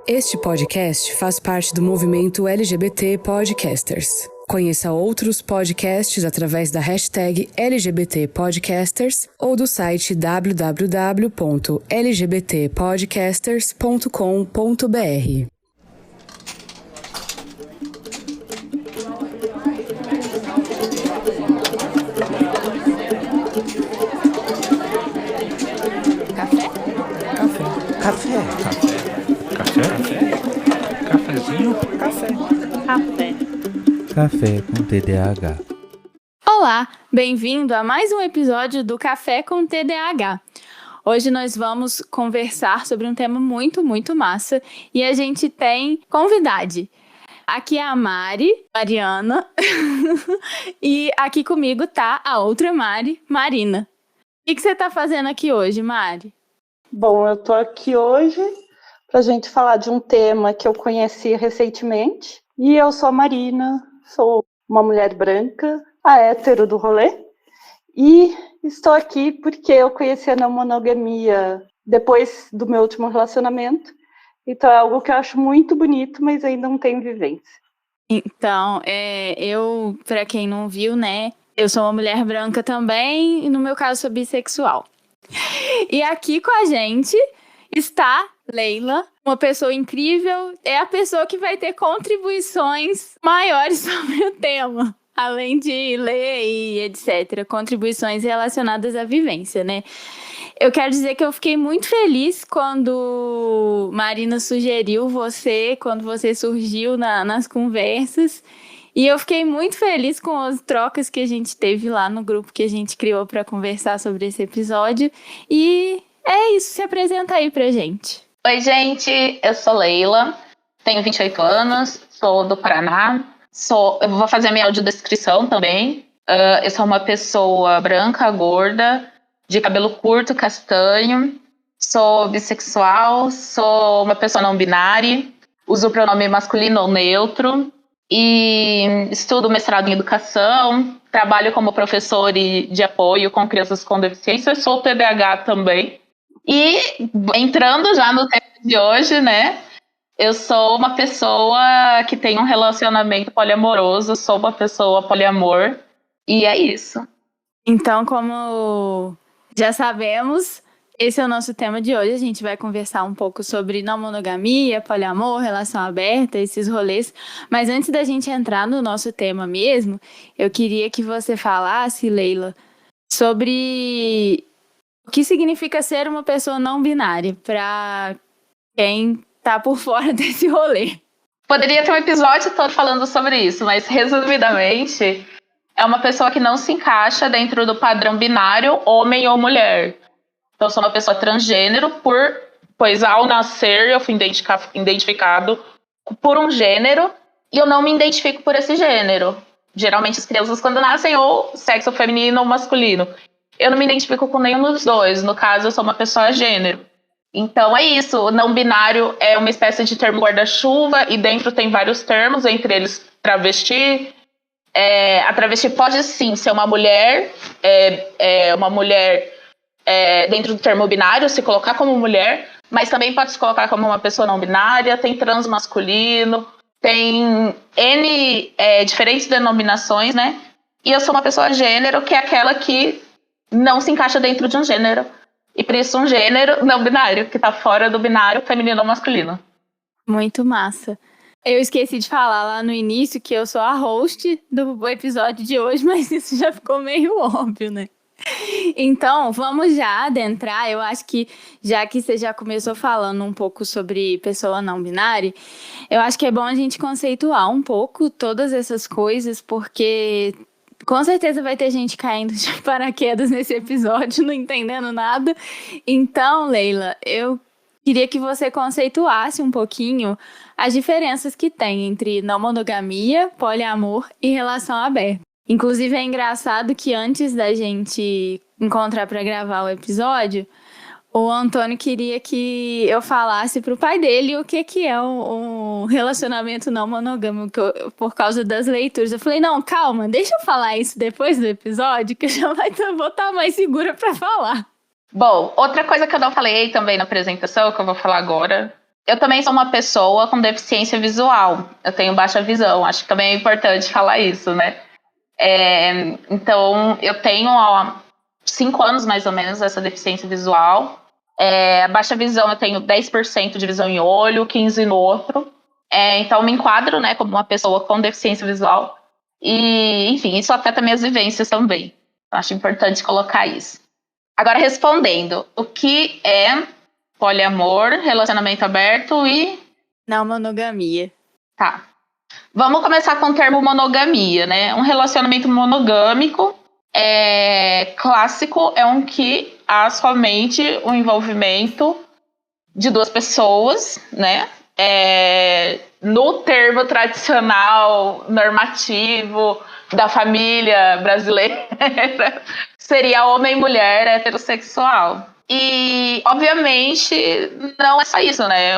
Este podcast faz parte do movimento LGBT Podcasters. Conheça outros podcasts através da hashtag LGBT Podcasters ou do site www.lgbtpodcasters.com.br. Cafezinho? Café com TDAH. Olá, bem-vindo a mais um episódio do Café com TDAH. Hoje nós vamos conversar sobre um tema muito massa e a gente tem convidade. Aqui é a Mariana, e aqui comigo tá a outra Marina. O que você tá fazendo aqui hoje, Mari? Bom, eu tô aqui hoje pra gente falar de um tema que eu conheci recentemente. E eu sou a Marina, sou uma mulher branca, a hétero do rolê. E estou aqui porque eu conheci a não monogamia depois do meu último relacionamento. Então é algo que eu acho muito bonito, mas ainda não tenho vivência. Então, eu, pra quem não viu, né, eu sou uma mulher branca também, e no meu caso sou bissexual. E aqui com a gente está Leila, uma pessoa incrível, é a pessoa que vai ter contribuições maiores sobre o tema, além de ler e etc, contribuições relacionadas à vivência, né? Eu quero dizer que eu fiquei muito feliz quando Marina sugeriu você, quando você surgiu nas conversas. E eu fiquei muito feliz com as trocas que a gente teve lá no grupo que a gente criou para conversar sobre esse episódio. E é isso, se apresenta aí pra gente. Oi, gente, eu sou Leila, tenho 28 anos, sou do Paraná. Eu vou fazer a minha audiodescrição também. Eu sou uma pessoa branca, gorda, de cabelo curto, castanho. Sou bissexual, sou uma pessoa não binária, uso o pronome masculino ou neutro. E estudo mestrado em educação, trabalho como professor de apoio com crianças com deficiência, sou TDAH também. E entrando já no tema de hoje, né, eu sou uma pessoa que tem um relacionamento poliamoroso, sou uma pessoa poliamor, e é isso. Então, como já sabemos, esse é o nosso tema de hoje. A gente vai conversar um pouco sobre não monogamia, poliamor, relação aberta, esses rolês. Mas antes da gente entrar no nosso tema mesmo, eu queria que você falasse, Leila, sobre o que significa ser uma pessoa não binária, para quem tá por fora desse rolê. Poderia ter um episódio todo falando sobre isso, mas resumidamente, é uma pessoa que não se encaixa dentro do padrão binário, homem ou mulher. Então, eu sou uma pessoa transgênero, pois ao nascer eu fui identificado por um gênero e eu não me identifico por esse gênero. Geralmente as crianças quando nascem ou sexo feminino ou masculino. Eu não me identifico com nenhum dos dois. No caso, eu sou uma pessoa gênero. Então é isso, o não binário é uma espécie de termo guarda-chuva e dentro tem vários termos, entre eles travesti. A travesti pode sim ser uma mulher, uma mulher dentro do termo binário, se colocar como mulher, mas também pode se colocar como uma pessoa não binária, tem transmasculino, tem N diferentes denominações, né? E eu sou uma pessoa gênero, que é aquela que não se encaixa dentro de um gênero. E por isso um gênero não binário, que tá fora do binário feminino ou masculino. Muito massa. Eu esqueci de falar lá no início que eu sou a host do episódio de hoje, mas isso já ficou meio óbvio, né? Então, vamos já adentrar. Eu acho que, já que você já começou falando um pouco sobre pessoa não binária, eu acho que é bom a gente conceituar um pouco todas essas coisas, porque com certeza vai ter gente caindo de paraquedas nesse episódio, não entendendo nada. Então, Leila, eu queria que você conceituasse um pouquinho as diferenças que tem entre não monogamia, poliamor e relação aberta. Inclusive, é engraçado que antes da gente encontrar para gravar o episódio, o Antônio queria que eu falasse pro pai dele o que é um relacionamento não monogâmico por causa das leituras. Eu falei, não, calma, deixa eu falar isso depois do episódio, que eu já vou estar mais segura para falar. Bom, outra coisa que eu não falei também na apresentação, que eu vou falar agora, Eu também sou uma pessoa com deficiência visual. Eu tenho baixa visão. Acho que também é importante falar isso, né? Então, eu tenho há 5 anos, mais ou menos, essa deficiência visual. A baixa visão, eu tenho 10% de visão em olho, 15% no outro. Então, eu me enquadro, né, como uma pessoa com deficiência visual. E, enfim, isso afeta minhas vivências também. Acho importante colocar isso. Agora, respondendo, o que é poliamor, relacionamento aberto e... Não monogamia. Tá. Vamos começar com o termo monogamia, né? Um relacionamento monogâmico clássico é um que há somente o envolvimento de 2 pessoas, né? No termo tradicional, normativo da família brasileira, seria homem e mulher heterossexual. E, obviamente, não é só isso, né?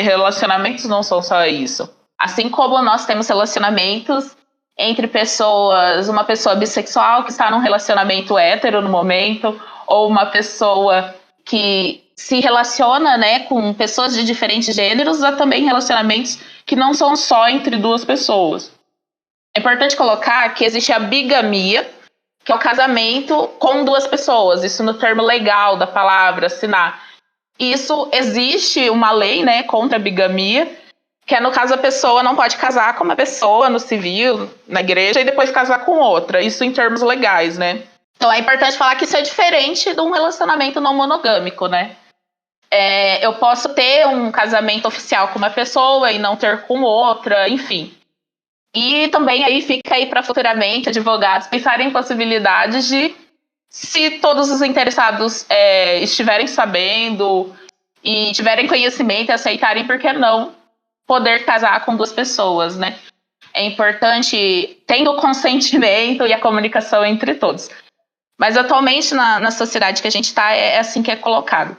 Relacionamentos não são só isso. Assim como nós temos relacionamentos entre pessoas, uma pessoa bissexual que está num relacionamento hétero no momento, ou uma pessoa que se relaciona, né, com pessoas de diferentes gêneros, há também relacionamentos que não são só entre 2 pessoas. É importante colocar que existe a bigamia, que é o casamento com 2 pessoas, isso no termo legal da palavra, assinar. Isso existe uma lei, né, contra a bigamia, que é no caso a pessoa não pode casar com uma pessoa no civil, na igreja, e depois casar com outra, isso em termos legais, né. Então é importante falar que isso é diferente de um relacionamento não monogâmico, né. Eu posso ter um casamento oficial com uma pessoa e não ter com outra, enfim. E também aí fica aí para futuramente advogados pensarem em possibilidades de, se todos os interessados estiverem sabendo e tiverem conhecimento e aceitarem, por que não poder casar com 2 pessoas, né? É importante tendo o consentimento e a comunicação entre todos. Mas atualmente na sociedade que a gente está é assim que é colocado.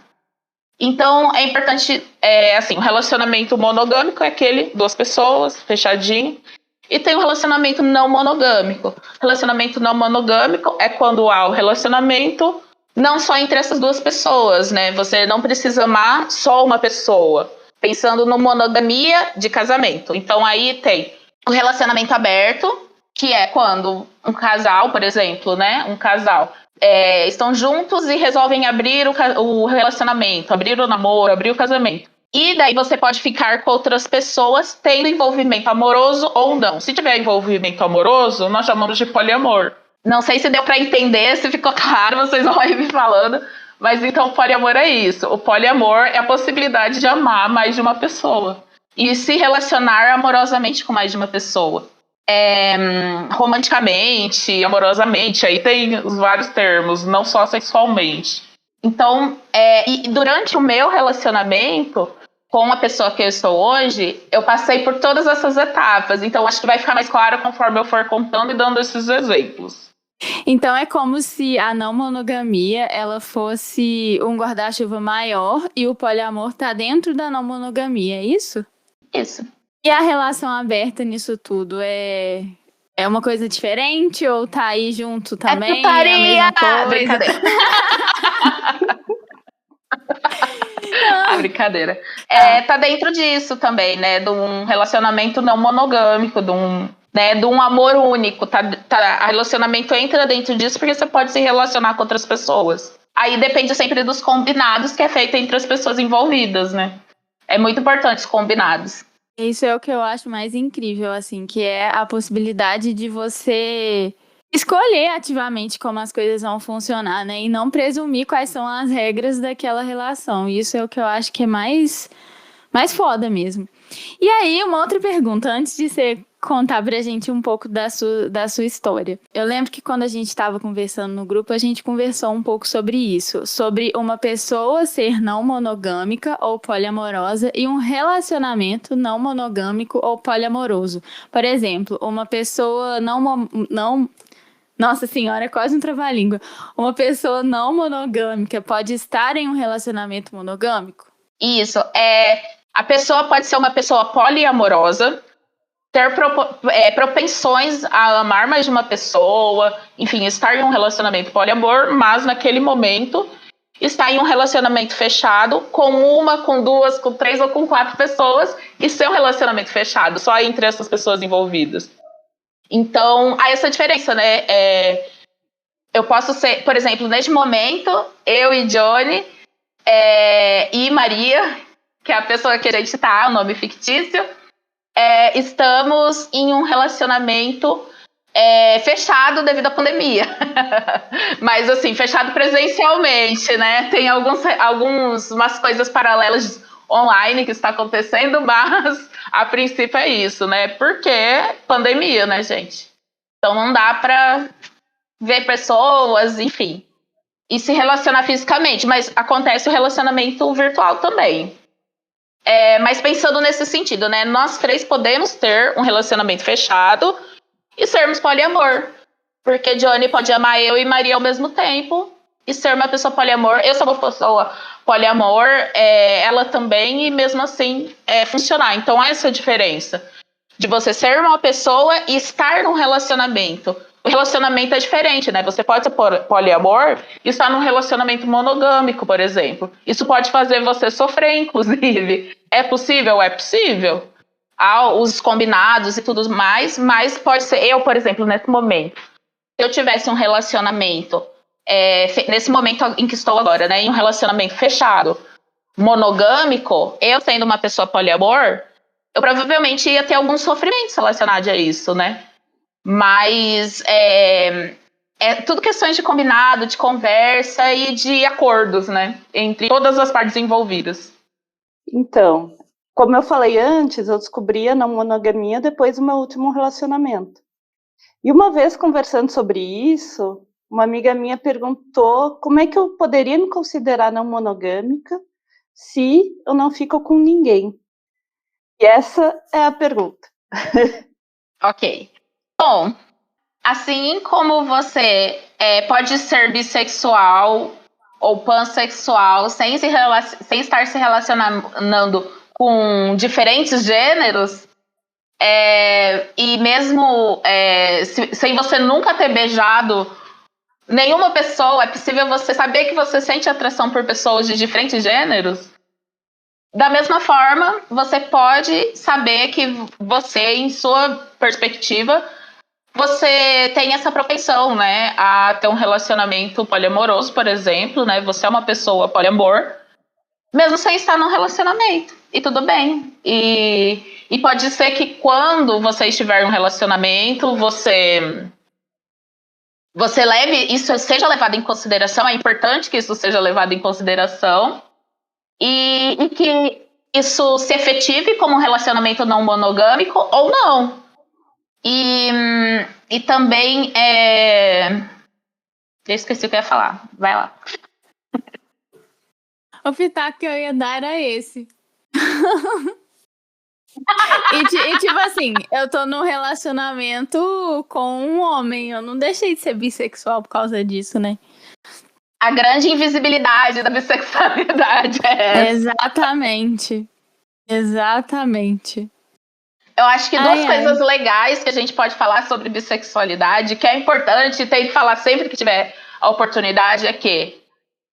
Então é importante, assim, o relacionamento monogâmico é aquele 2 pessoas, fechadinho. E tem o relacionamento não monogâmico. Relacionamento não monogâmico é quando há o relacionamento não só entre essas 2 pessoas, né? Você não precisa amar só uma pessoa. Pensando no monogamia de casamento. Então aí tem o relacionamento aberto, que é quando um casal, por exemplo, né? Um casal estão juntos e resolvem abrir o relacionamento, abrir o namoro, abrir o casamento. E daí você pode ficar com outras pessoas tendo envolvimento amoroso ou não. Se tiver envolvimento amoroso, nós chamamos de poliamor. Não sei se deu para entender, se ficou claro, vocês vão aí me falando. Mas então o poliamor é isso. O poliamor é a possibilidade de amar mais de uma pessoa. E se relacionar amorosamente com mais de uma pessoa. Romanticamente, amorosamente, aí tem os vários termos, não só sexualmente. Então, e durante o meu relacionamento com a pessoa que eu estou hoje, eu passei por todas essas etapas. Então, acho que vai ficar mais claro conforme eu for contando e dando esses exemplos. Então, é como se a não monogamia, ela fosse um guarda-chuva maior e o poliamor tá dentro da não monogamia, é isso? Isso. E a relação aberta nisso tudo é uma coisa diferente ou tá aí junto também? Putaria! É a mesma coisa? Brincadeira. Brincadeira. Tá dentro disso também, né? De um relacionamento não monogâmico, de um amor único. O relacionamento entra dentro disso porque você pode se relacionar com outras pessoas. Aí depende sempre dos combinados que é feito entre as pessoas envolvidas, né? É muito importante os combinados. Isso é o que eu acho mais incrível, assim, que é a possibilidade de você escolher ativamente como as coisas vão funcionar, né? E não presumir quais são as regras daquela relação. Isso é o que eu acho que é mais foda mesmo. E aí, uma outra pergunta, antes de você contar pra gente um pouco da sua história. Eu lembro que quando a gente estava conversando no grupo, a gente conversou um pouco sobre isso. Sobre uma pessoa ser não monogâmica ou poliamorosa e um relacionamento não monogâmico ou poliamoroso. Por exemplo, uma pessoa não Nossa senhora, é quase um trava-língua. Uma pessoa não monogâmica pode estar em um relacionamento monogâmico? Isso. A pessoa pode ser uma pessoa poliamorosa, ter propensões a amar mais de uma pessoa, enfim, estar em um relacionamento poliamor, mas naquele momento estar em um relacionamento fechado com uma, com duas, com três ou com quatro pessoas e ser um relacionamento fechado, só entre essas pessoas envolvidas. Então, há essa diferença, né? Eu posso ser, por exemplo, neste momento, eu e Johnny e Maria, que é a pessoa que a gente tá, o nome fictício, estamos em um relacionamento fechado devido à pandemia. Mas, assim, fechado presencialmente, né? Tem umas coisas paralelas online que está acontecendo, mas a princípio é isso, né? Porque pandemia, né, gente? Então não dá para ver pessoas, enfim, e se relacionar fisicamente, mas acontece o relacionamento virtual também. Mas pensando nesse sentido, né? Nós três podemos ter um relacionamento fechado e sermos poliamor. Porque Johnny pode amar eu e Maria ao mesmo tempo e ser uma pessoa poliamor. Eu sou uma pessoa poliamor, ela também, e mesmo assim funcionar. Então, essa é a diferença de você ser uma pessoa e estar num relacionamento. O relacionamento é diferente, né? Você pode ser poliamor e estar num relacionamento monogâmico, por exemplo. Isso pode fazer você sofrer, inclusive. É possível? É possível. Há os combinados e tudo mais, mas pode ser... Eu, por exemplo, nesse momento, se eu tivesse um relacionamento, nesse momento em que estou agora, né? Em um relacionamento fechado, monogâmico, eu sendo uma pessoa poliamor, eu provavelmente ia ter alguns sofrimentos relacionados a isso, né? Mas é tudo questões de combinado, de conversa e de acordos, né? Entre todas as partes envolvidas. Então, como eu falei antes, eu descobri a não monogamia depois do meu último relacionamento. E uma vez conversando sobre isso, uma amiga minha perguntou como é que eu poderia me considerar não monogâmica se eu não fico com ninguém. E essa é a pergunta. Ok. Bom, assim como você pode ser bissexual ou pansexual sem estar se relacionando com diferentes gêneros, e mesmo sem você nunca ter beijado nenhuma pessoa, é possível você saber que você sente atração por pessoas de diferentes gêneros. Da mesma forma, você pode saber que você, em sua perspectiva, você tem essa propensão, né, a ter um relacionamento poliamoroso, por exemplo, né? Você é uma pessoa poliamor, mesmo sem estar num relacionamento. E tudo bem. E pode ser que quando você estiver em um relacionamento, você leve isso, seja levado em consideração. É importante que isso seja levado em consideração. E que isso se efetive como um relacionamento não monogâmico ou não. E também eu esqueci o que eu ia falar. Vai lá. O pitaco que eu ia dar era esse. E tipo assim, eu tô num relacionamento com um homem. Eu não deixei de ser bissexual por causa disso, né? A grande invisibilidade da bissexualidade é essa. Exatamente. Eu acho que duas coisas legais que a gente pode falar sobre bissexualidade, que é importante e tem que falar sempre que tiver a oportunidade, é que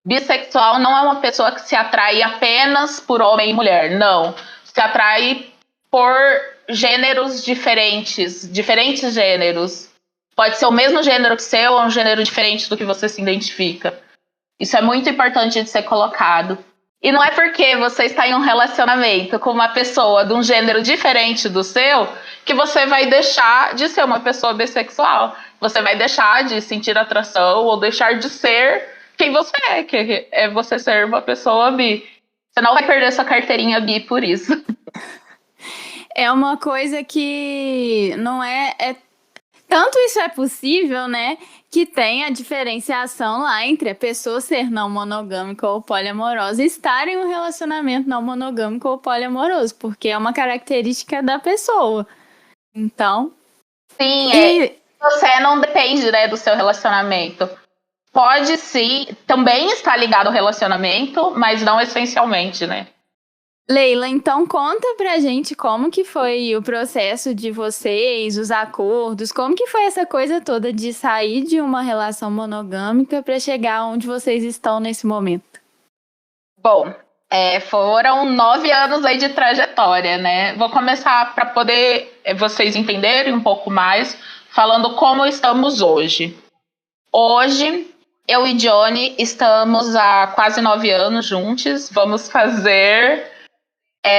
bissexual não é uma pessoa que se atrai apenas por homem e mulher, não. Se atrai por gêneros diferentes gêneros. Pode ser o mesmo gênero que seu ou um gênero diferente do que você se identifica. Isso é muito importante de ser colocado. E não é porque você está em um relacionamento com uma pessoa de um gênero diferente do seu que você vai deixar de ser uma pessoa bissexual. Você vai deixar de sentir atração ou deixar de ser quem você é, que é você ser uma pessoa bi. Você não vai perder sua carteirinha bi por isso. É uma coisa que não tanto isso é possível, né? Que tem a diferenciação lá entre a pessoa ser não monogâmica ou poliamorosa e estar em um relacionamento não monogâmico ou poliamoroso, porque é uma característica da pessoa. Então... Sim, você não depende, né, do seu relacionamento. Pode sim, também estar ligado ao relacionamento, mas não essencialmente, né? Leila, então conta pra gente como que foi o processo de vocês, os acordos, como que foi essa coisa toda de sair de uma relação monogâmica pra chegar onde vocês estão nesse momento? Bom, foram 9 anos aí de trajetória, né? Vou começar para poder vocês entenderem um pouco mais, falando como estamos hoje. Hoje, eu e Johnny estamos há quase 9 anos juntos. Vamos fazer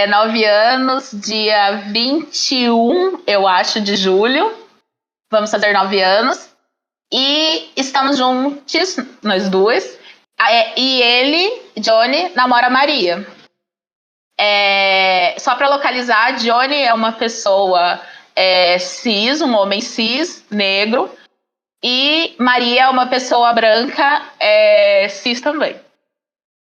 9 anos, dia 21, eu acho, de julho. Vamos fazer 9 anos. E estamos juntos, nós duas. E ele, Johnny, namora a Maria. Só para localizar, Johnny é uma pessoa cis, um homem cis, negro. E Maria é uma pessoa branca, cis também.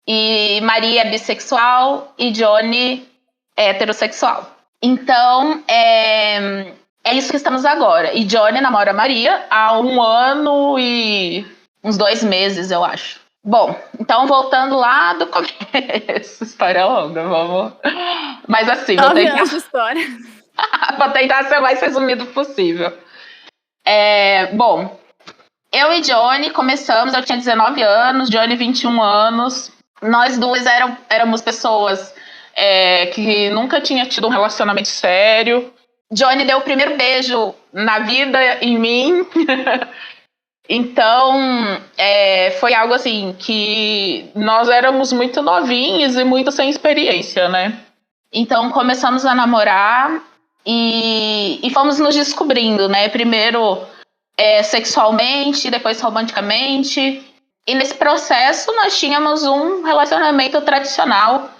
E Maria é bissexual e Johnny é heterossexual. Então, é isso que estamos agora. E Johnny namora a Maria há 1 ano e uns 2 meses, eu acho. Bom, então voltando lá do começo. História longa, vamos. Mas assim, vou tentar... história. Vou tentar ser o mais resumido possível. Bom, eu e Johnny começamos, eu tinha 19 anos, Johnny 21 anos. Nós duas éramos pessoas que nunca tinham tido um relacionamento sério. Johnny deu o primeiro beijo na vida em mim. Então, foi algo assim que nós éramos muito novinhos e muito sem experiência, né? Então, começamos a namorar e fomos nos descobrindo, né? Primeiro sexualmente, depois romanticamente. E nesse processo, nós tínhamos um relacionamento tradicional.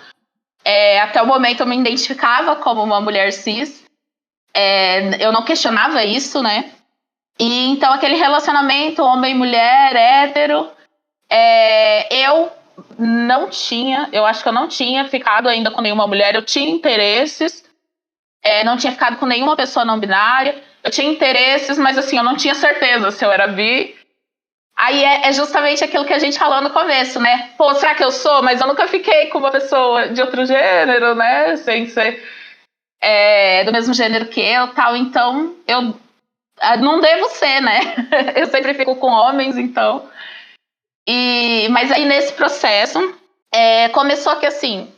Até o momento, eu me identificava como uma mulher cis. Eu não questionava isso, né? E então aquele relacionamento homem-mulher, hétero, eu acho que eu não tinha ficado ainda com nenhuma mulher, eu tinha interesses, não tinha ficado com nenhuma pessoa não binária, eu tinha interesses, mas assim, eu não tinha certeza se eu era bi. Aí é justamente aquilo que a gente falou no começo, né? Pô, será que eu sou? Mas eu nunca fiquei com uma pessoa de outro gênero, né? Sem ser do mesmo gênero que eu, tal. Então, eu não devo ser, né? Eu sempre fico com homens, então. Mas aí, nesse processo, começou que, assim,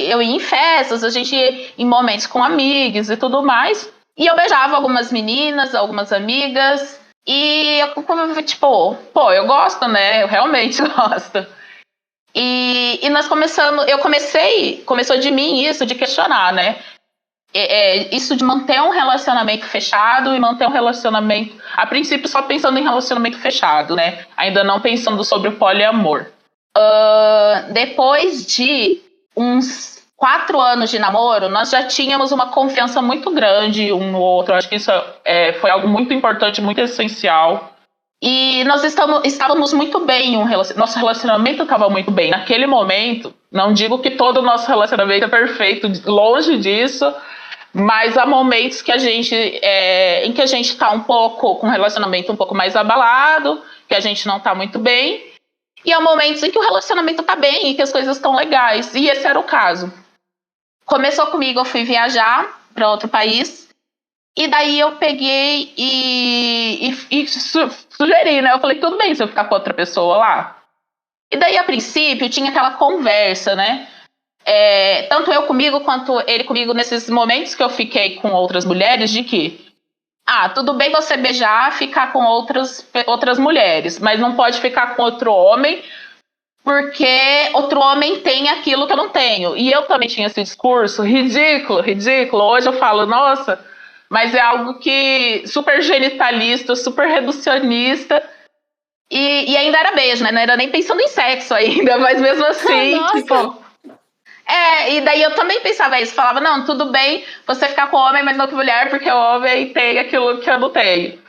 eu ia em festas, a gente ia em momentos com amigos e tudo mais. E eu beijava algumas meninas, algumas amigas. E eu, tipo, pô, eu gosto, né? Eu realmente gosto. E nós começou de mim isso, de questionar, né? Isso de manter um relacionamento fechado e manter um relacionamento, a princípio só pensando em relacionamento fechado, né? Ainda não pensando sobre o poliamor. Depois de uns 4 anos de namoro, nós já tínhamos uma confiança muito grande um no outro. Acho que isso foi algo muito importante, muito essencial. E nós estávamos muito bem, nosso relacionamento estava muito bem. Naquele momento, não digo que todo o nosso relacionamento é perfeito, longe disso, mas há momentos que em que a gente está um pouco com um relacionamento um pouco mais abalado, que a gente não está muito bem, e há momentos em que o relacionamento está bem e que as coisas estão legais. E esse era o caso. Começou comigo, eu fui viajar para outro país, e daí eu peguei e sugeri, né? Eu falei, tudo bem se eu ficar com outra pessoa lá? E daí, a princípio, tinha aquela conversa, né? Tanto eu comigo quanto ele comigo, nesses momentos que eu fiquei com outras mulheres, de que tudo bem você beijar, ficar com outras mulheres, mas não pode ficar com outro homem, porque outro homem tem aquilo que eu não tenho. E eu também tinha esse discurso ridículo. Hoje eu falo, nossa, mas é algo que super genitalista, super reducionista, e ainda era beijo, né? Não era nem pensando em sexo ainda, mas mesmo assim, tipo... e daí eu também pensava isso, falava, não, tudo bem você ficar com homem, mas não com mulher, porque o homem tem aquilo que eu não tenho.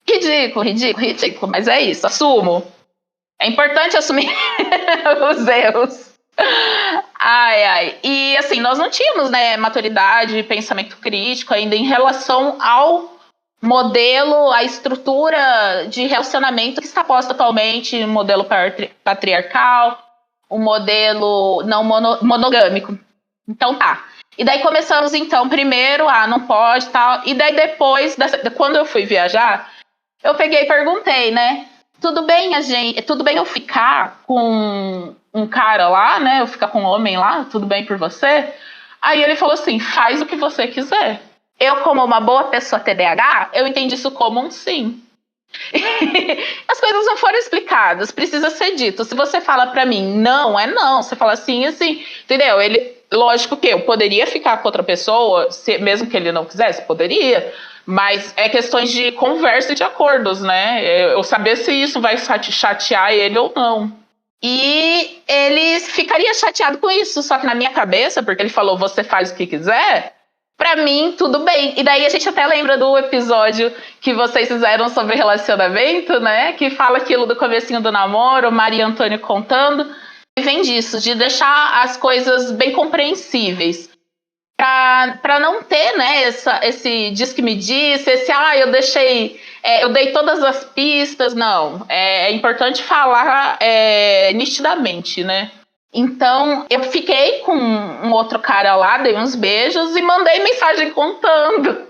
Ridículo, mas é isso, assumo. É importante assumir os erros. E assim, nós não tínhamos, né, maturidade, pensamento crítico ainda em relação ao modelo, a estrutura de relacionamento que está posta atualmente, um modelo patriarcal, um modelo não monogâmico. Então tá. E daí começamos, então, primeiro, não pode, tal. E daí depois, quando eu fui viajar, eu peguei e perguntei, né? tudo bem eu ficar com um cara lá, né? Eu ficar com um homem lá, tudo bem por você? Aí ele falou assim, faz o que você quiser. Eu, como uma boa pessoa TDAH, eu entendi isso como um sim. As coisas não foram explicadas, precisa ser dito. Se você fala pra mim, não, é não. Você fala assim, assim, entendeu? Lógico que eu poderia ficar com outra pessoa, mesmo que ele não quisesse, poderia. Mas é questões de conversa e de acordos, né? Eu saber se isso vai chatear ele ou não. E ele ficaria chateado com isso, só que na minha cabeça, porque ele falou, você faz o que quiser, pra mim, tudo bem. E daí a gente até lembra do episódio que vocês fizeram sobre relacionamento, né? Que fala aquilo do comecinho do namoro, Maria e Antônio contando. E vem disso, de deixar as coisas bem compreensíveis. Pra não ter, né, esse diz que me disse, eu dei todas as pistas. Não, é importante falar nitidamente, né? Então, eu fiquei com um outro cara lá, dei uns beijos e mandei mensagem contando.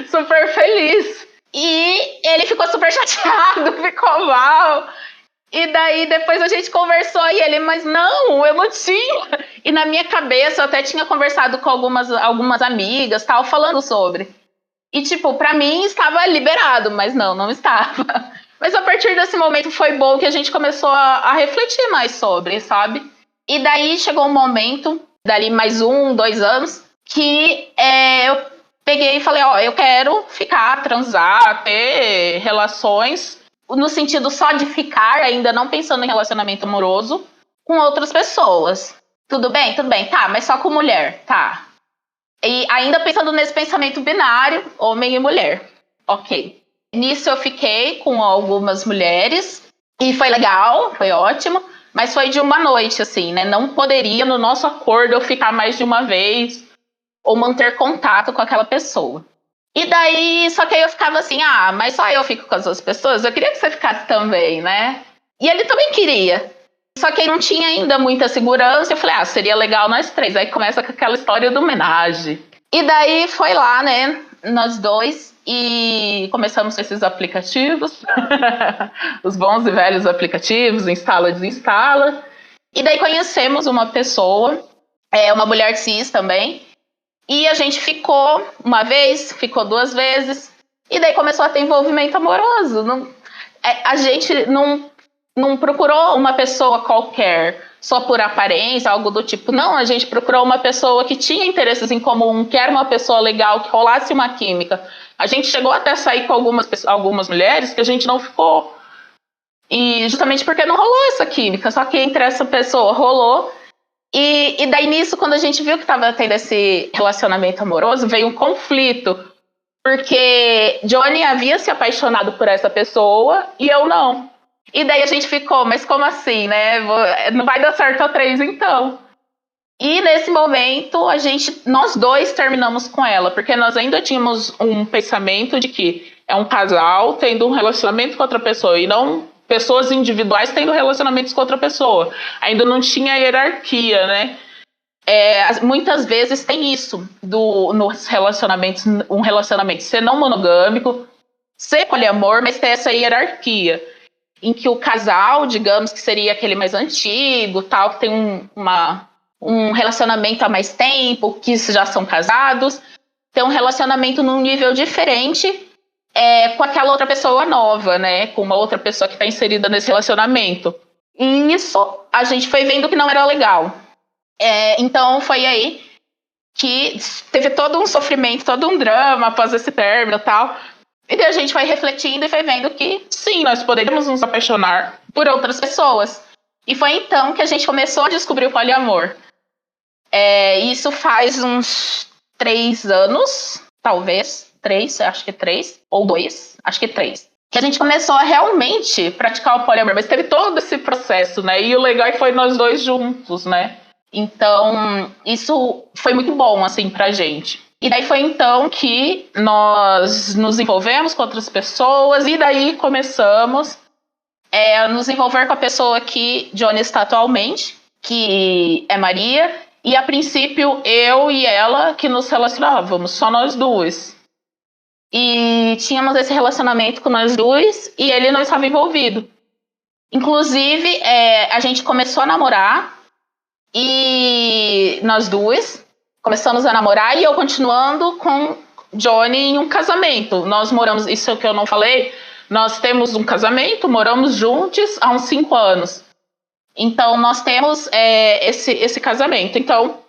Super feliz. E ele ficou super chateado, ficou mal. E daí, depois a gente conversou e ele, mas não, eu não tinha. E na minha cabeça, eu até tinha conversado com algumas amigas, tal, falando sobre. E, tipo, pra mim estava liberado, mas não estava. Mas a partir desse momento foi bom que a gente começou a refletir mais sobre, sabe? E daí chegou um momento, dali mais 1, 2 anos, que eu peguei e falei, eu quero ficar, transar, ter relações, no sentido só de ficar, ainda não pensando em relacionamento amoroso, com outras pessoas. Tudo bem, tá, mas só com mulher, tá. E ainda pensando nesse pensamento binário, homem e mulher. Ok. Nisso eu fiquei com algumas mulheres, e foi legal, foi ótimo, mas foi de uma noite, assim, né? Não poderia, no nosso acordo, eu ficar mais de uma vez, ou manter contato com aquela pessoa. E daí, só que aí eu ficava assim, mas só eu fico com as outras pessoas? Eu queria que você ficasse também, né? E ele também queria. Só que aí não tinha ainda muita segurança. Eu falei, seria legal nós 3. Aí começa com aquela história do homenagem. E daí foi lá, né, nós 2, e começamos com esses aplicativos. Os bons e velhos aplicativos, instala, desinstala. E daí conhecemos uma pessoa, uma mulher cis também. E a gente ficou uma vez, ficou 2 vezes, e daí começou a ter envolvimento amoroso. A gente não procurou uma pessoa qualquer, só por aparência, algo do tipo. Não, a gente procurou uma pessoa que tinha interesses em comum, que era uma pessoa legal, que rolasse uma química. A gente chegou até a sair com algumas mulheres que a gente não ficou. E justamente porque não rolou essa química, só que entre essa pessoa rolou. E daí nisso, quando a gente viu que estava tendo esse relacionamento amoroso, veio um conflito. Porque Johnny havia se apaixonado por essa pessoa e eu não. E daí a gente ficou, mas como assim, né? Não vai dar certo a 3 então. E nesse momento, nós 2 terminamos com ela. Porque nós ainda tínhamos um pensamento de que é um casal tendo um relacionamento com outra pessoa e não pessoas individuais tendo relacionamentos com outra pessoa. Ainda não tinha hierarquia, né? Muitas vezes tem isso nos relacionamentos, um relacionamento ser não monogâmico, ser poliamor, mas ter essa hierarquia, em que o casal, digamos que seria aquele mais antigo, tal, que tem um relacionamento há mais tempo, que já são casados, tem um relacionamento num nível diferente com aquela outra pessoa nova, né? Com uma outra pessoa que está inserida nesse relacionamento. E isso a gente foi vendo que não era legal. Então foi aí que teve todo um sofrimento, todo um drama após esse término e tal. E daí a gente foi refletindo e foi vendo que sim, nós poderíamos nos apaixonar por outras pessoas. E foi então que a gente começou a descobrir o poliamor. Isso faz uns 3 anos, talvez. 3, acho que 3, ou 2, acho que 3. Que a gente começou a realmente praticar o poliamor, mas teve todo esse processo, né? E o legal foi nós 2 juntos, né? Então, isso foi muito bom, assim, pra gente. E daí foi então que nós nos envolvemos com outras pessoas, e daí começamos a nos envolver com a pessoa que Johnny está atualmente, que é Maria, e a princípio eu e ela que nos relacionávamos, só nós 2. e tínhamos esse relacionamento com nós dois e ele não estava envolvido. Inclusive, a gente começou a namorar e nós dois começamos a namorar e eu continuando com Johnny em um casamento. Nós moramos, isso é o que eu não falei, nós temos um casamento, moramos juntos há uns 5 anos. Então, nós temos esse casamento. Então,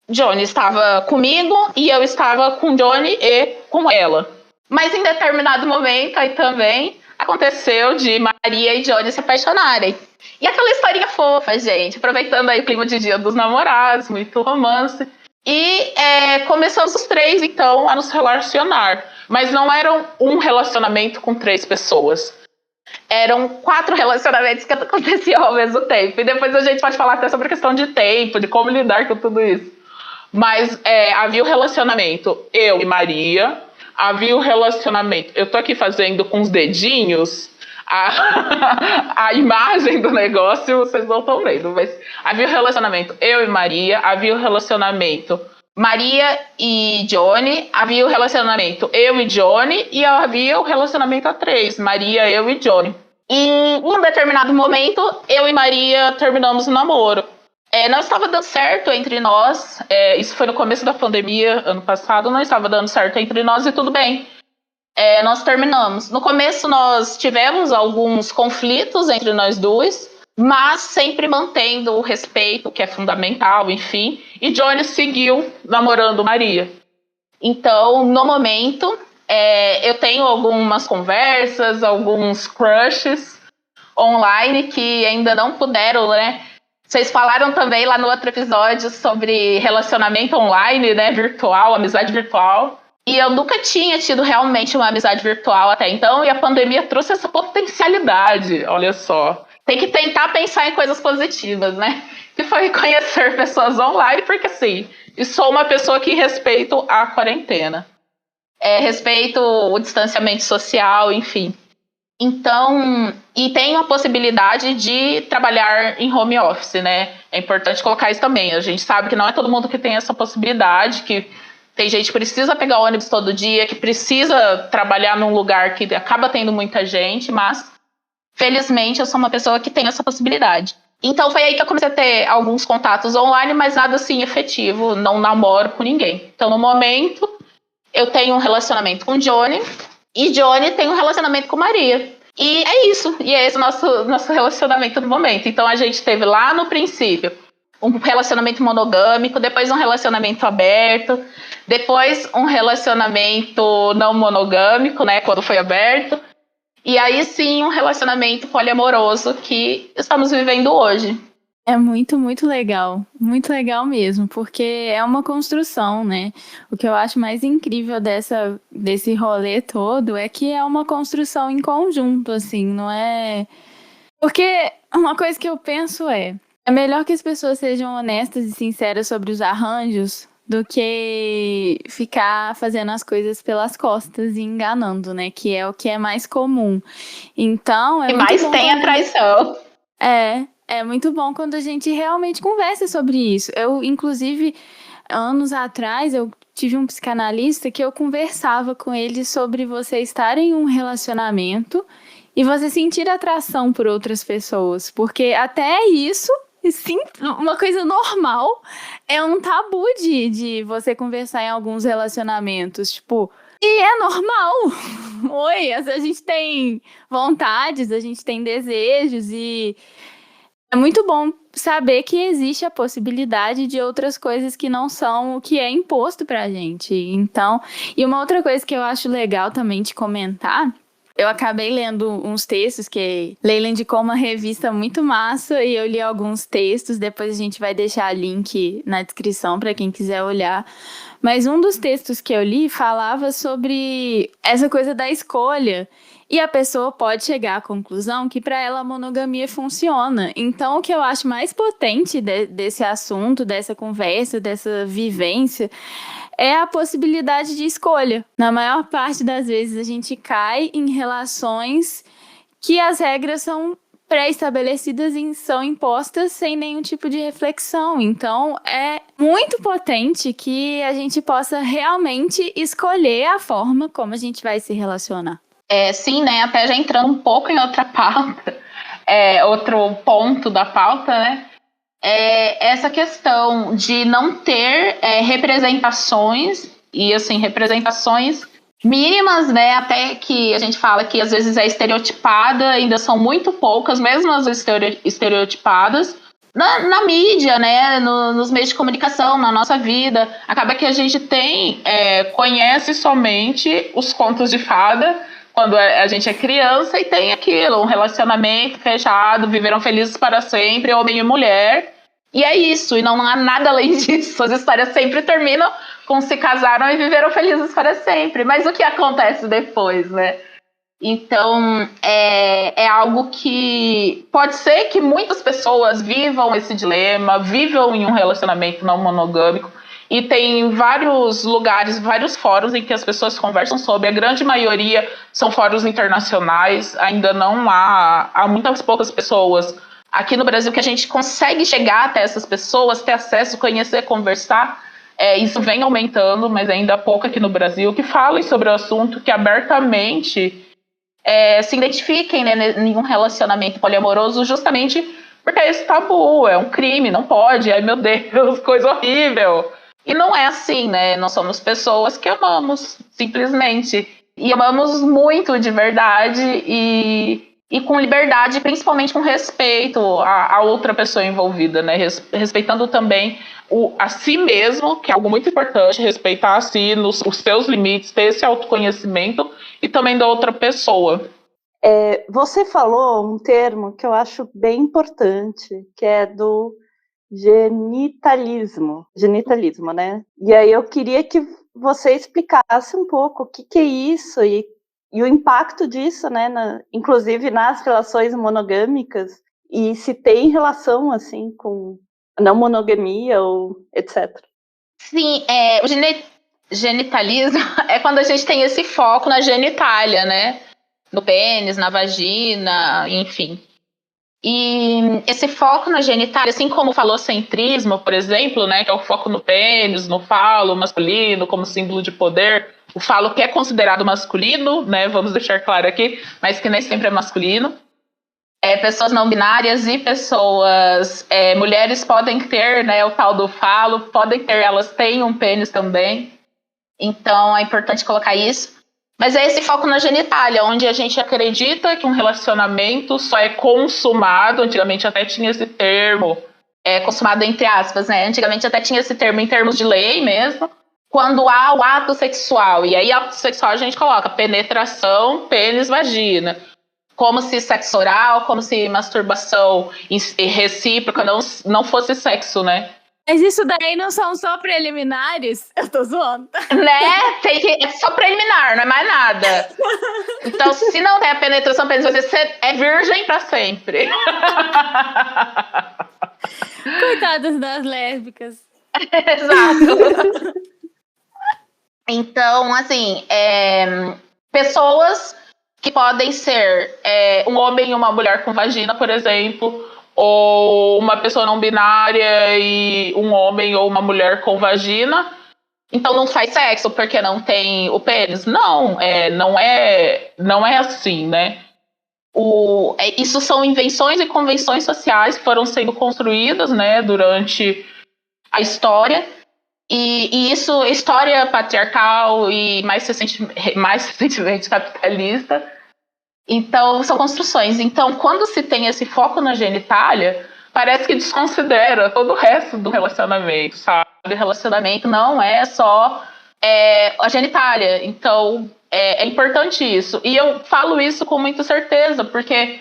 Johnny estava comigo e eu estava com Johnny e com ela. Mas em determinado momento, aí também aconteceu de Maria e Johnny se apaixonarem. E aquela historinha fofa, gente, aproveitando aí o clima de Dia dos Namorados, muito romance. E começamos os 3, então, a nos relacionar. Mas não era um relacionamento com 3 pessoas. Eram 4 relacionamentos que aconteciam ao mesmo tempo. E depois a gente pode falar até sobre a questão de tempo, de como lidar com tudo isso. Mas havia o relacionamento eu e Maria. Havia o relacionamento... Eu tô aqui fazendo com os dedinhos a imagem do negócio, vocês não estão vendo. Mas havia o relacionamento eu e Maria. Havia o relacionamento Maria e Johnny. Havia o relacionamento eu e Johnny. E havia o relacionamento a 3. Maria, eu e Johnny. E em um determinado momento, eu e Maria terminamos o namoro. Não estava dando certo entre nós, isso foi no começo da pandemia, ano passado, não estava dando certo entre nós e tudo bem. Nós terminamos. No começo nós tivemos alguns conflitos entre nós dois, mas sempre mantendo o respeito, que é fundamental, enfim. E Johnny seguiu namorando Maria. Então, no momento, eu tenho algumas conversas, alguns crushes online que ainda não puderam, né? Vocês falaram também lá no outro episódio sobre relacionamento online, né, virtual, amizade virtual. E eu nunca tinha tido realmente uma amizade virtual até então, e a pandemia trouxe essa potencialidade, olha só. Tem que tentar pensar em coisas positivas, né? Que foi conhecer pessoas online, porque assim, eu sou uma pessoa que respeito a quarentena. Respeito o distanciamento social, enfim. Então, e tem a possibilidade de trabalhar em home office, né? É importante colocar isso também. A gente sabe que não é todo mundo que tem essa possibilidade, que tem gente que precisa pegar ônibus todo dia, que precisa trabalhar num lugar que acaba tendo muita gente, mas, felizmente, eu sou uma pessoa que tem essa possibilidade. Então, foi aí que eu comecei a ter alguns contatos online, mas nada assim efetivo, não namoro com ninguém. Então, no momento, eu tenho um relacionamento com Johnny, e Johnny tem um relacionamento com Maria. E é isso. E é esse o nosso relacionamento no momento. Então a gente teve lá no princípio um relacionamento monogâmico, depois um relacionamento aberto, depois um relacionamento não monogâmico, né, quando foi aberto. E aí sim um relacionamento poliamoroso que estamos vivendo hoje. É muito, muito legal mesmo, porque é uma construção, né? O que eu acho mais incrível desse rolê todo é que é uma construção em conjunto, assim, não é... Porque uma coisa que eu penso é melhor que as pessoas sejam honestas e sinceras sobre os arranjos do que ficar fazendo as coisas pelas costas e enganando, né? Que é o que é mais comum. Então, E mais tem a traição. É muito bom quando a gente realmente conversa sobre isso. Eu, inclusive, anos atrás, eu tive um psicanalista que eu conversava com ele sobre você estar em um relacionamento e você sentir atração por outras pessoas. Porque até isso, sim, uma coisa normal, é um tabu de você conversar em alguns relacionamentos. Tipo, e é normal. Oi, a gente tem vontades, a gente tem desejos e... É muito bom saber que existe a possibilidade de outras coisas que não são o que é imposto pra gente. Então, e uma outra coisa que eu acho legal também de comentar, eu acabei lendo uns textos que Leila indicou uma revista muito massa e eu li alguns textos, depois a gente vai deixar link na descrição pra quem quiser olhar. Mas um dos textos que eu li falava sobre essa coisa da escolha. E a pessoa pode chegar à conclusão que para ela a monogamia funciona. Então, o que eu acho mais potente desse assunto, dessa conversa, dessa vivência, é a possibilidade de escolha. Na maior parte das vezes, a gente cai em relações que as regras são pré-estabelecidas e são impostas sem nenhum tipo de reflexão. Então, é muito potente que a gente possa realmente escolher a forma como a gente vai se relacionar. Sim, né? Até já entrando um pouco em outra pauta, outro ponto da pauta, né? Essa questão de não ter representações, e assim, representações mínimas, né? Até que a gente fala que às vezes é estereotipada, ainda são muito poucas, mesmo as estereotipadas, na mídia, né? Nos meios de comunicação, na nossa vida. Acaba que a gente conhece somente os contos de fada quando a gente é criança e tem aquilo, um relacionamento fechado, viveram felizes para sempre, homem e mulher. E é isso, e não há nada além disso. As histórias sempre terminam com se casaram e viveram felizes para sempre. Mas o que acontece depois, né? Então, é algo que pode ser que muitas pessoas vivam esse dilema, vivam em um relacionamento não monogâmico, e tem vários lugares, vários fóruns em que as pessoas conversam sobre. A grande maioria são fóruns internacionais, ainda não há muitas poucas pessoas aqui no Brasil que a gente consegue chegar até essas pessoas, ter acesso, conhecer, conversar. Isso vem aumentando, mas ainda há pouco aqui no Brasil, que falem sobre o assunto, que abertamente se identifiquem, né, em um relacionamento poliamoroso, justamente porque é esse tabu, é um crime, não pode, ai meu Deus, coisa horrível. E não é assim, né? Nós somos pessoas que amamos, simplesmente. E amamos muito de verdade e com liberdade, principalmente com respeito à outra pessoa envolvida, né? Respeitando também a si mesmo, que é algo muito importante, respeitar a si, os seus limites, ter esse autoconhecimento e também da outra pessoa. Você falou um termo que eu acho bem importante, que é do genitalismo, né? E aí eu queria que você explicasse um pouco o que é isso e o impacto disso, né? Inclusive nas relações monogâmicas, e se tem relação, assim, com a não monogamia ou etc. Sim, o genitalismo é quando a gente tem esse foco na genitália, né? No pênis, na vagina, enfim. E esse foco na genitália, assim como o falocentrismo, por exemplo, né, que é o foco no pênis, no falo masculino, como símbolo de poder, o falo que é considerado masculino, né, vamos deixar claro aqui, mas que nem sempre é masculino. Pessoas não binárias e pessoas, mulheres podem ter, né, o tal do falo, elas têm um pênis também, então é importante colocar isso. Mas é esse foco na genitália, onde a gente acredita que um relacionamento só é consumado, antigamente até tinha esse termo, consumado entre aspas, né? Antigamente até tinha esse termo em termos de lei mesmo, quando há o ato sexual. E aí, ato sexual a gente coloca penetração, pênis, vagina. Como se sexo oral, como se masturbação recíproca não fosse sexo, né? Mas isso daí não são só preliminares? Eu tô zoando. Né? É só preliminar, não é mais nada. Então, se não tem a penetração, você é virgem pra sempre. Coitadas das lésbicas. Exato. Então, assim, pessoas que podem ser um homem e uma mulher com vagina, por exemplo, ou uma pessoa não binária e um homem ou uma mulher com vagina, então não faz sexo porque não tem o pênis. Não é assim, né? Isso são invenções e convenções sociais que foram sendo construídas, né, durante a história. E isso, história patriarcal e mais recentemente capitalista. Então, são construções. Então, quando se tem esse foco na genitália, parece que desconsidera todo o resto do relacionamento, sabe? O relacionamento não é só a genitália. Então, é importante isso. E eu falo isso com muita certeza, porque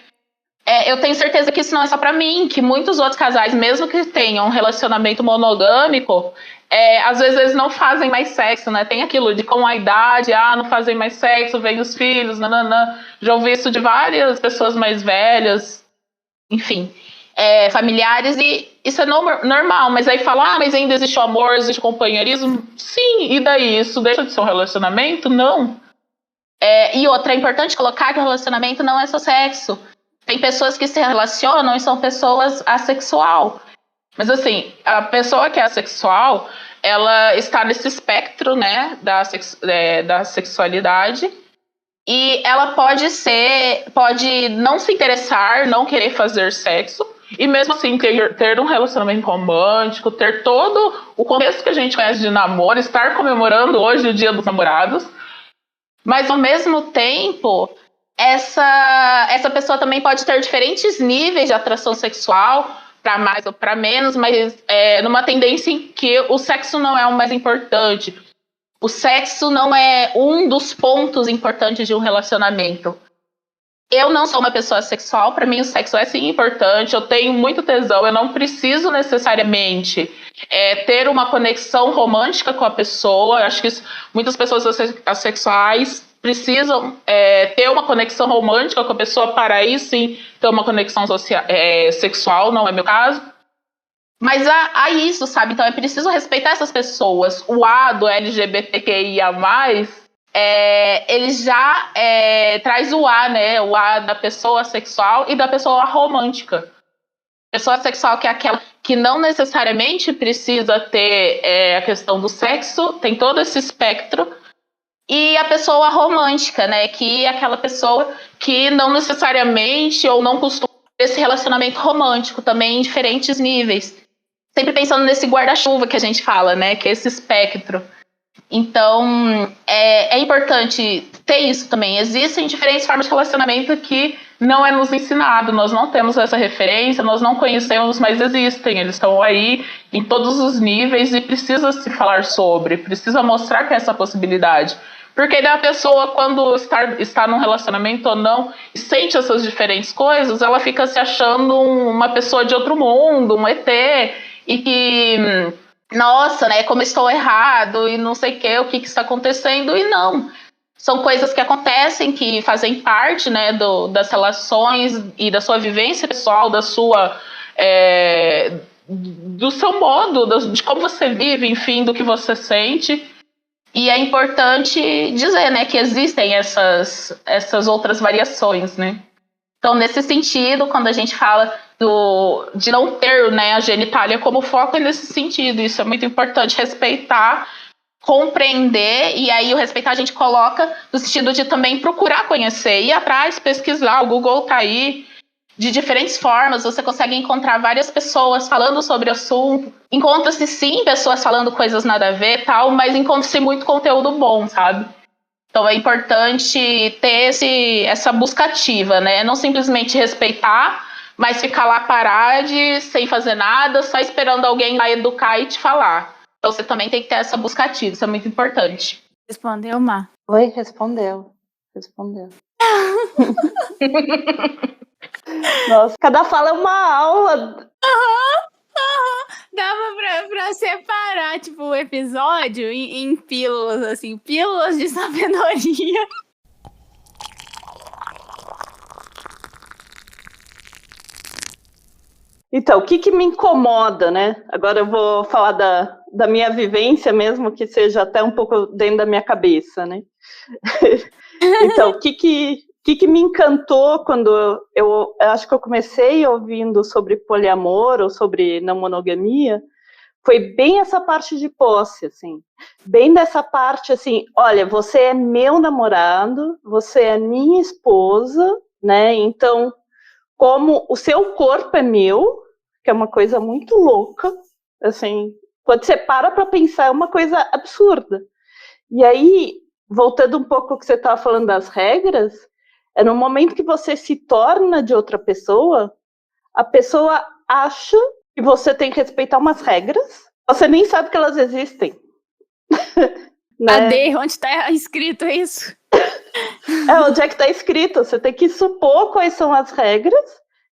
eu tenho certeza que isso não é só pra mim, que muitos outros casais, mesmo que tenham um relacionamento monogâmico, às vezes eles não fazem mais sexo, né? Tem aquilo de com a idade, não fazem mais sexo, vem os filhos, nananã. Já ouvi isso de várias pessoas mais velhas, enfim, familiares, e isso é normal, mas aí fala, mas ainda existe o amor, existe o companheirismo. Sim, e daí? Isso deixa de ser um relacionamento? Não. E outra, é importante colocar que o relacionamento não é só sexo. Tem pessoas que se relacionam e são pessoas assexual. Mas assim, a pessoa que é assexual, ela está nesse espectro, né, da sexualidade. E ela pode não se interessar, não querer fazer sexo, e mesmo assim ter um relacionamento romântico, ter todo o contexto que a gente conhece de namoro, estar comemorando hoje o Dia dos Namorados. Mas ao mesmo tempo, essa pessoa também pode ter diferentes níveis de atração sexual, para mais ou para menos, mas numa tendência em que o sexo não é o mais importante. O sexo não é um dos pontos importantes de um relacionamento. Eu não sou uma pessoa sexual, para mim o sexo é sim importante, eu tenho muito tesão, eu não preciso necessariamente ter uma conexão romântica com a pessoa. Eu acho que muitas pessoas assexuais precisam ter uma conexão romântica com a pessoa para aí sim ter uma conexão sexual, não é meu caso. Mas há isso, sabe? Então é preciso respeitar essas pessoas. O A do LGBTQIA+, ele já traz o A, né? O A da pessoa sexual e da pessoa romântica. A pessoa sexual, que é aquela que não necessariamente precisa ter a questão do sexo, tem todo esse espectro. E a pessoa romântica, né? Que é aquela pessoa que não necessariamente ou não costuma ter esse relacionamento romântico, também em diferentes níveis. Sempre pensando nesse guarda-chuva que a gente fala, né? Que é esse espectro. Então, é importante ter isso também. Existem diferentes formas de relacionamento que não é nos ensinado. Nós não temos essa referência, nós não conhecemos, mas existem. Eles estão aí em todos os níveis e precisa se falar sobre, precisa mostrar que é essa possibilidade. Porque daí a pessoa, quando está num relacionamento ou não, e sente essas diferentes coisas, ela fica se achando uma pessoa de outro mundo, um ET, e que, nossa, né, como estou errado, e não sei o que está acontecendo, e não. São coisas que acontecem, que fazem parte, né, das relações e da sua vivência pessoal, do seu modo, de como você vive, enfim, do que você sente. E é importante dizer, né, que existem essas outras variações, né? Então, nesse sentido, quando a gente fala de não ter, né, a genitália como foco, é nesse sentido. Isso é muito importante, respeitar, compreender, e aí o respeitar a gente coloca no sentido de também procurar conhecer, ir atrás, pesquisar. O Google tá aí de diferentes formas, você consegue encontrar várias pessoas falando sobre o assunto. Encontra-se sim pessoas falando coisas nada a ver, tal, mas encontra-se muito conteúdo bom, sabe? Então é importante ter essa busca ativa, né? Não simplesmente respeitar, mas ficar lá parado, sem fazer nada, só esperando alguém lá educar e te falar. Então você também tem que ter essa busca ativa, isso é muito importante. Respondeu, Má? Oi, respondeu. Nossa, cada fala é uma aula. Dava pra separar, tipo, o episódio em pílulas, assim, pílulas de sabedoria. Então, o que me incomoda, né? Agora eu vou falar da minha vivência mesmo, que seja até um pouco dentro da minha cabeça, né? Então, o que me encantou quando eu acho que eu comecei ouvindo sobre poliamor ou sobre não monogamia, foi bem essa parte de posse, assim. Bem dessa parte, assim, olha, você é meu namorado, você é minha esposa, né? Então, como o seu corpo é meu, que é uma coisa muito louca, assim, quando você para pensar, é uma coisa absurda. E aí, voltando um pouco ao que você estava falando das regras, é no momento que você se torna de outra pessoa, a pessoa acha que você tem que respeitar umas regras, você nem sabe que elas existem. Né? Cadê? Onde está escrito isso? Onde é que está escrito? Você tem que supor quais são as regras,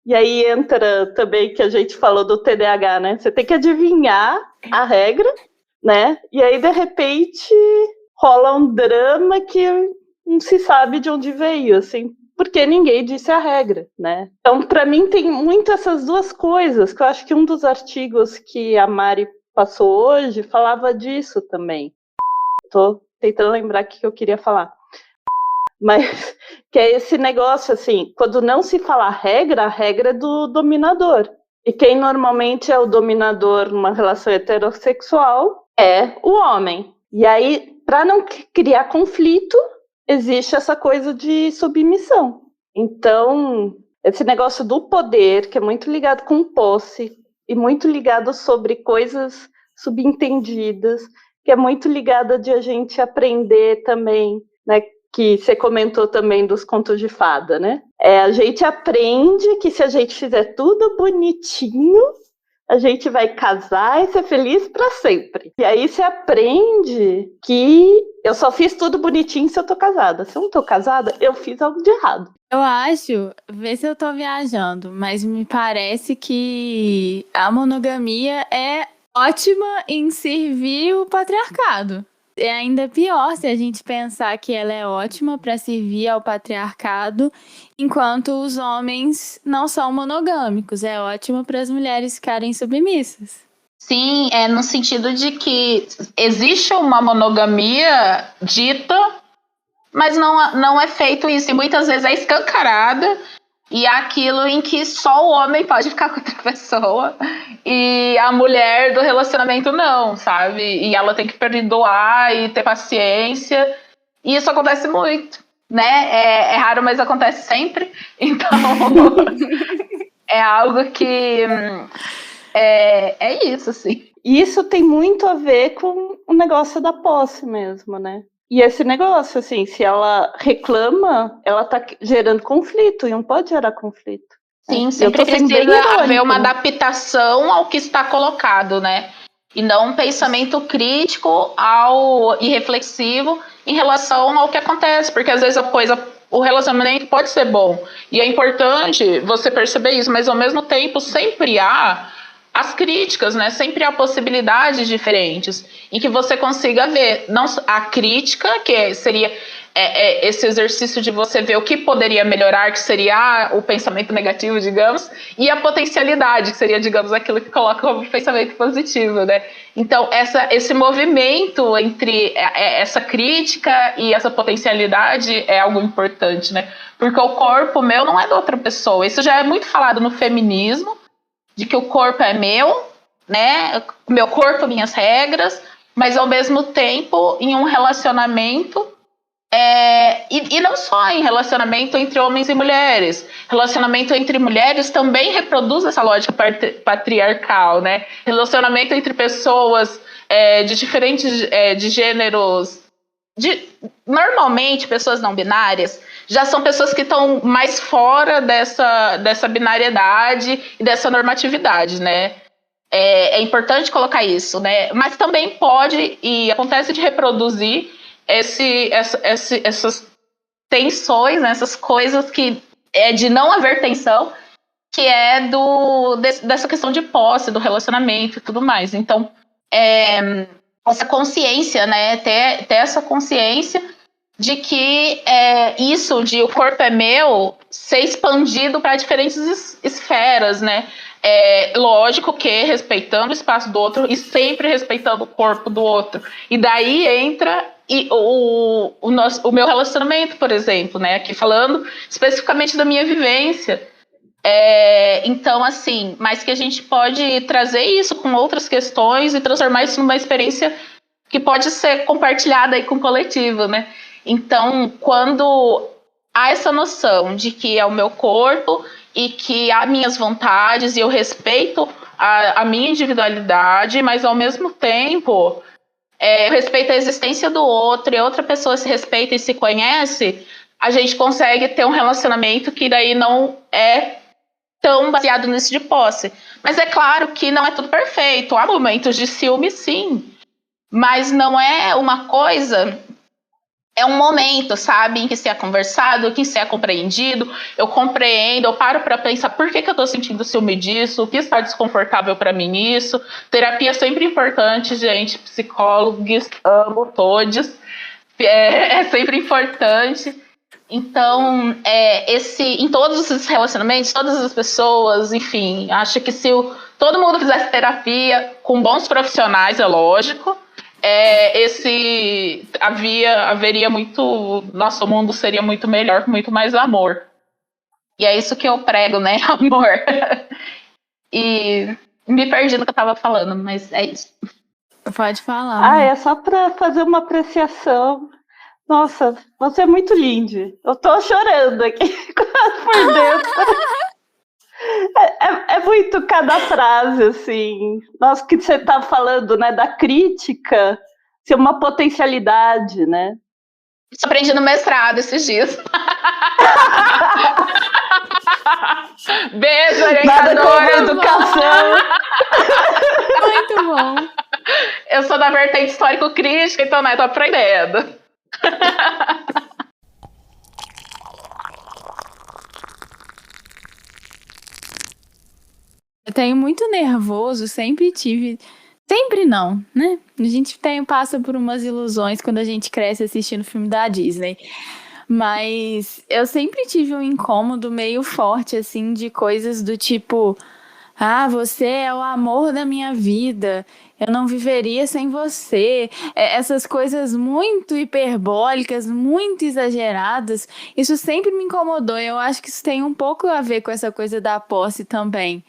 e aí entra também que a gente falou do TDAH, né? Você tem que adivinhar a regra, né? E aí, de repente, rola um drama que não se sabe de onde veio, assim, porque ninguém disse a regra, né? Então, para mim, tem muito essas duas coisas, que eu acho que um dos artigos que a Mari passou hoje falava disso também. Tô tentando lembrar o que eu queria falar. Mas que é esse negócio, assim, quando não se fala a regra é do dominador. E quem normalmente é o dominador numa relação heterossexual é o homem. E aí, para não criar conflito, existe essa coisa de submissão. Então, esse negócio do poder, que é muito ligado com posse, e muito ligado sobre coisas subentendidas, que é muito ligada de a gente aprender também, né? Que você comentou também dos contos de fada, né? A gente aprende que se a gente fizer tudo bonitinho, a gente vai casar e ser feliz para sempre. E aí você aprende que eu só fiz tudo bonitinho se eu tô casada. Se eu não tô casada, eu fiz algo de errado. Eu acho, vê se eu tô viajando, mas me parece que a monogamia é ótima em servir o patriarcado. É ainda pior se a gente pensar que ela é ótima para servir ao patriarcado, enquanto os homens não são monogâmicos. É ótima para as mulheres ficarem submissas. Sim, é no sentido de que existe uma monogamia dita, mas não é feito isso. E muitas vezes é escancarada. E é aquilo em que só o homem pode ficar com outra pessoa e a mulher do relacionamento não, sabe? E ela tem que perdoar e ter paciência. E isso acontece muito, né? É raro, mas acontece sempre. Então, é algo que é isso, assim. E isso tem muito a ver com o negócio da posse mesmo, né? E esse negócio, assim, se ela reclama, ela tá gerando conflito, e não pode gerar conflito. Sim, sempre precisa haver uma adaptação ao que está colocado, né? E não um pensamento crítico e reflexivo em relação ao que acontece, porque às vezes o relacionamento pode ser bom, e é importante você perceber isso, mas ao mesmo tempo sempre há as críticas, né? Sempre há possibilidades diferentes em que você consiga ver não a crítica, que seria esse exercício de você ver o que poderia melhorar, que seria o pensamento negativo, digamos, e a potencialidade, que seria, digamos, aquilo que coloca como pensamento positivo, né? Então, esse movimento entre essa crítica e essa potencialidade é algo importante, né? Porque o corpo meu não é de outra pessoa. Isso já é muito falado no feminismo, de que o corpo é meu, né? Meu corpo, minhas regras, mas ao mesmo tempo em um relacionamento, e não só em relacionamento entre homens e mulheres, relacionamento entre mulheres também reproduz essa lógica patriarcal, né? Relacionamento entre pessoas de diferentes de gêneros, normalmente pessoas não binárias, já são pessoas que estão mais fora dessa binariedade e dessa normatividade, né? É importante colocar isso, né? Mas também pode e acontece de reproduzir essas tensões, né? Essas coisas que é de não haver tensão, que é dessa questão de posse, do relacionamento e tudo mais. Então, essa consciência, né? Ter essa consciência de que isso de o corpo é meu ser expandido para diferentes esferas, né? Lógico que respeitando o espaço do outro e sempre respeitando o corpo do outro. E daí entra o meu relacionamento, por exemplo, né? Aqui falando especificamente da minha vivência. Então, assim, mas que a gente pode trazer isso com outras questões e transformar isso numa experiência que pode ser compartilhada aí com o coletivo, né? Então, quando há essa noção de que é o meu corpo e que há minhas vontades e eu respeito a minha individualidade, mas ao mesmo tempo eu respeito a existência do outro e a outra pessoa se respeita e se conhece, a gente consegue ter um relacionamento que daí não é tão baseado nisso de posse. Mas é claro que não é tudo perfeito, há momentos de ciúme, sim, mas não é uma coisa... É um momento, sabe, em que se é conversado, que se é compreendido, eu compreendo, eu paro para pensar por que eu estou sentindo ciúme disso, o que está desconfortável para mim isso. Terapia é sempre importante, gente, psicólogos, amo todos, é sempre importante. Então, em todos os relacionamentos, todas as pessoas, enfim, acho que se todo mundo fizesse terapia com bons profissionais, é lógico, haveria muito, nosso mundo seria muito melhor, com muito mais amor. E é isso que eu prego, né? Amor. E me perdi no que eu tava falando, mas é isso. Pode falar. É só para fazer uma apreciação. Nossa, você é muito linda. Eu tô chorando aqui por dentro. É muito cada frase, assim. Nossa, que você tá falando, né? Da crítica ser uma potencialidade, né? Isso aprendi no mestrado esses dias. Beijo, Nada como orientadora. educação. Muito bom. Eu sou da vertente histórico-crítica, então, né, tô aprendendo. Eu tenho muito nervoso, sempre tive. Sempre não, né? A gente passa por umas ilusões quando a gente cresce assistindo filme da Disney. Mas eu sempre tive um incômodo meio forte, assim, de coisas do tipo: ah, você é o amor da minha vida, eu não viveria sem você. Essas coisas muito hiperbólicas, muito exageradas, isso sempre me incomodou. Eu acho que isso tem um pouco a ver com essa coisa da posse também.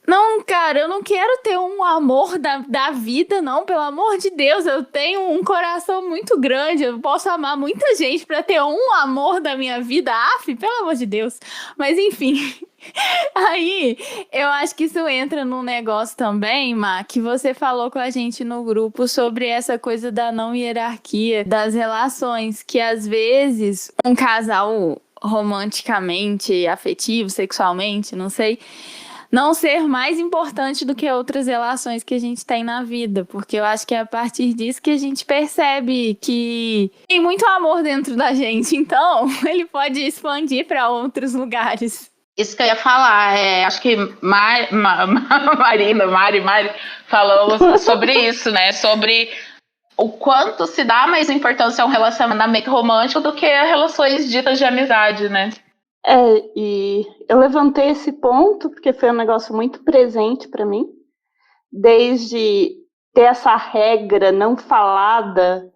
Não, cara, eu não quero ter um amor da vida, não, pelo amor de Deus. Eu tenho um coração muito grande, eu posso amar muita gente pra ter um amor da minha vida. Pelo amor de Deus. Mas enfim, aí eu acho que isso entra num negócio também, Má, que você falou com a gente no grupo sobre essa coisa da não hierarquia das relações, que às vezes um casal romanticamente, afetivo, sexualmente, não sei, não ser mais importante do que outras relações que a gente tem na vida, porque eu acho que é a partir disso que a gente percebe que tem muito amor dentro da gente, então ele pode expandir para outros lugares. Isso que eu ia falar, acho que Mari falou sobre isso, né? Sobre o quanto se dá mais importância a um relacionamento romântico do que a relações ditas de amizade, né? E eu levantei esse ponto porque foi um negócio muito presente para mim, desde ter essa regra não falada,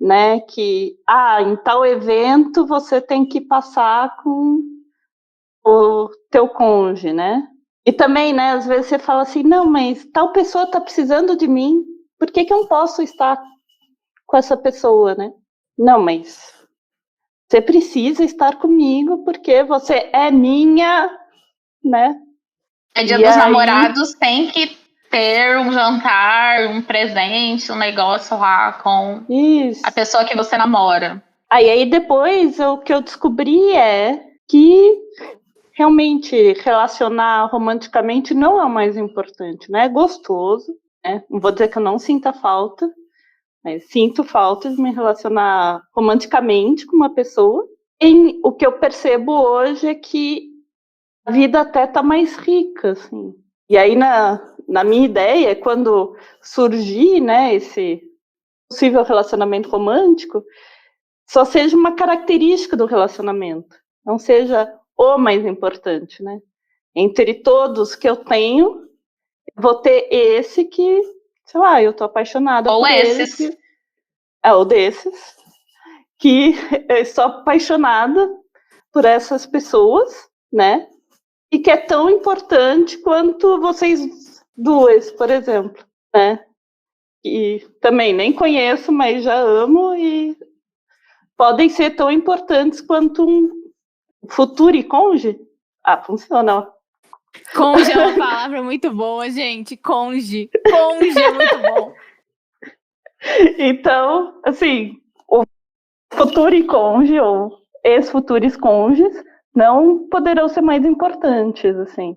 né, que em tal evento você tem que passar com o teu cônjuge, né? E também, né, às vezes você fala assim, não, mas tal pessoa tá precisando de mim, por que eu não posso estar com essa pessoa, né? Não, mas você precisa estar comigo porque você é minha, né? É Dia dos Namorados, tem que ter um jantar, um presente, um negócio lá com a pessoa que você namora. Aí depois o que eu descobri é que realmente relacionar romanticamente não é o mais importante, né? É gostoso, né? Não vou dizer que eu não sinta falta, mas sinto falta de me relacionar romanticamente com uma pessoa. E o que eu percebo hoje é que a vida até tá mais rica, assim. E aí, na minha ideia, quando surgir, né, esse possível relacionamento romântico, só seja uma característica do relacionamento, não seja o mais importante, né? Entre todos que eu tenho, vou ter esse que, sei lá, eu tô apaixonada ou por esses. ele. Ou desses. Que eu estou apaixonada por essas pessoas, né? E que é tão importante quanto vocês duas, por exemplo, né? E também nem conheço, mas já amo e podem ser tão importantes quanto um futuro cônjuge. Funciona. Conge é uma palavra muito boa, gente. Conge. Conge é muito bom. Então, assim, o futuro cônjuge ou ex-futuros cônjuges não poderão ser mais importantes, assim.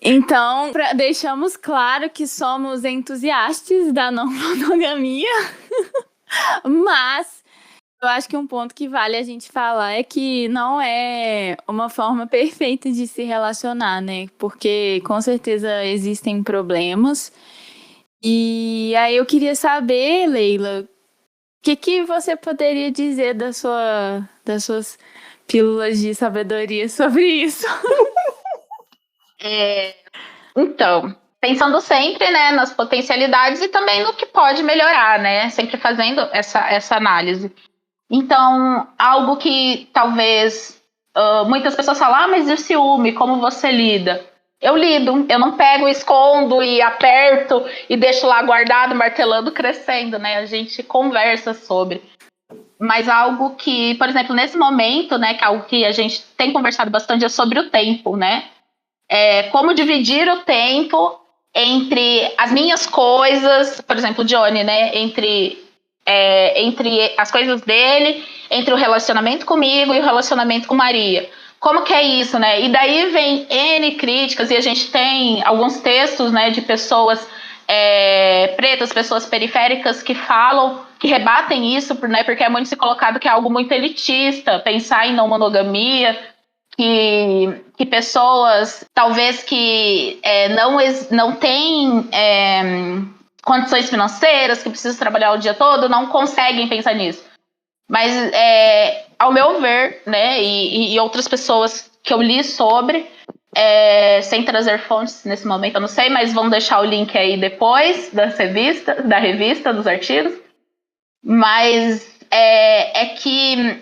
Então, deixamos claro que somos entusiastas da não monogamia, mas eu acho que um ponto que vale a gente falar é que não é uma forma perfeita de se relacionar, né? Porque com certeza existem problemas. E aí eu queria saber, Leila, o que você poderia dizer das suas pílulas de sabedoria sobre isso? Então, pensando sempre, né, nas potencialidades e também no que pode melhorar, né? Sempre fazendo essa análise. Então, algo que talvez muitas pessoas falam, mas e o ciúme, como você lida? Eu lido, eu não pego, escondo e aperto e deixo lá guardado, martelando, crescendo, né? A gente conversa sobre. Mas algo que, por exemplo, nesse momento, né, que é algo que a gente tem conversado bastante é sobre o tempo, né? Como dividir o tempo entre as minhas coisas, por exemplo, o Johnny, né? Entre as coisas dele, entre o relacionamento comigo e o relacionamento com Maria. Como que é isso, né? E daí vem N críticas, e a gente tem alguns textos, né, de pessoas pretas, pessoas periféricas que falam, que rebatem isso, né, porque é muito se colocado que é algo muito elitista, pensar em não monogamia, que pessoas, talvez que não têm condições financeiras, que precisam trabalhar o dia todo, não conseguem pensar nisso. Mas, ao meu ver, né, e outras pessoas que eu li sobre, sem trazer fontes nesse momento, eu não sei, mas vamos deixar o link aí depois da revista, dos artigos. Mas que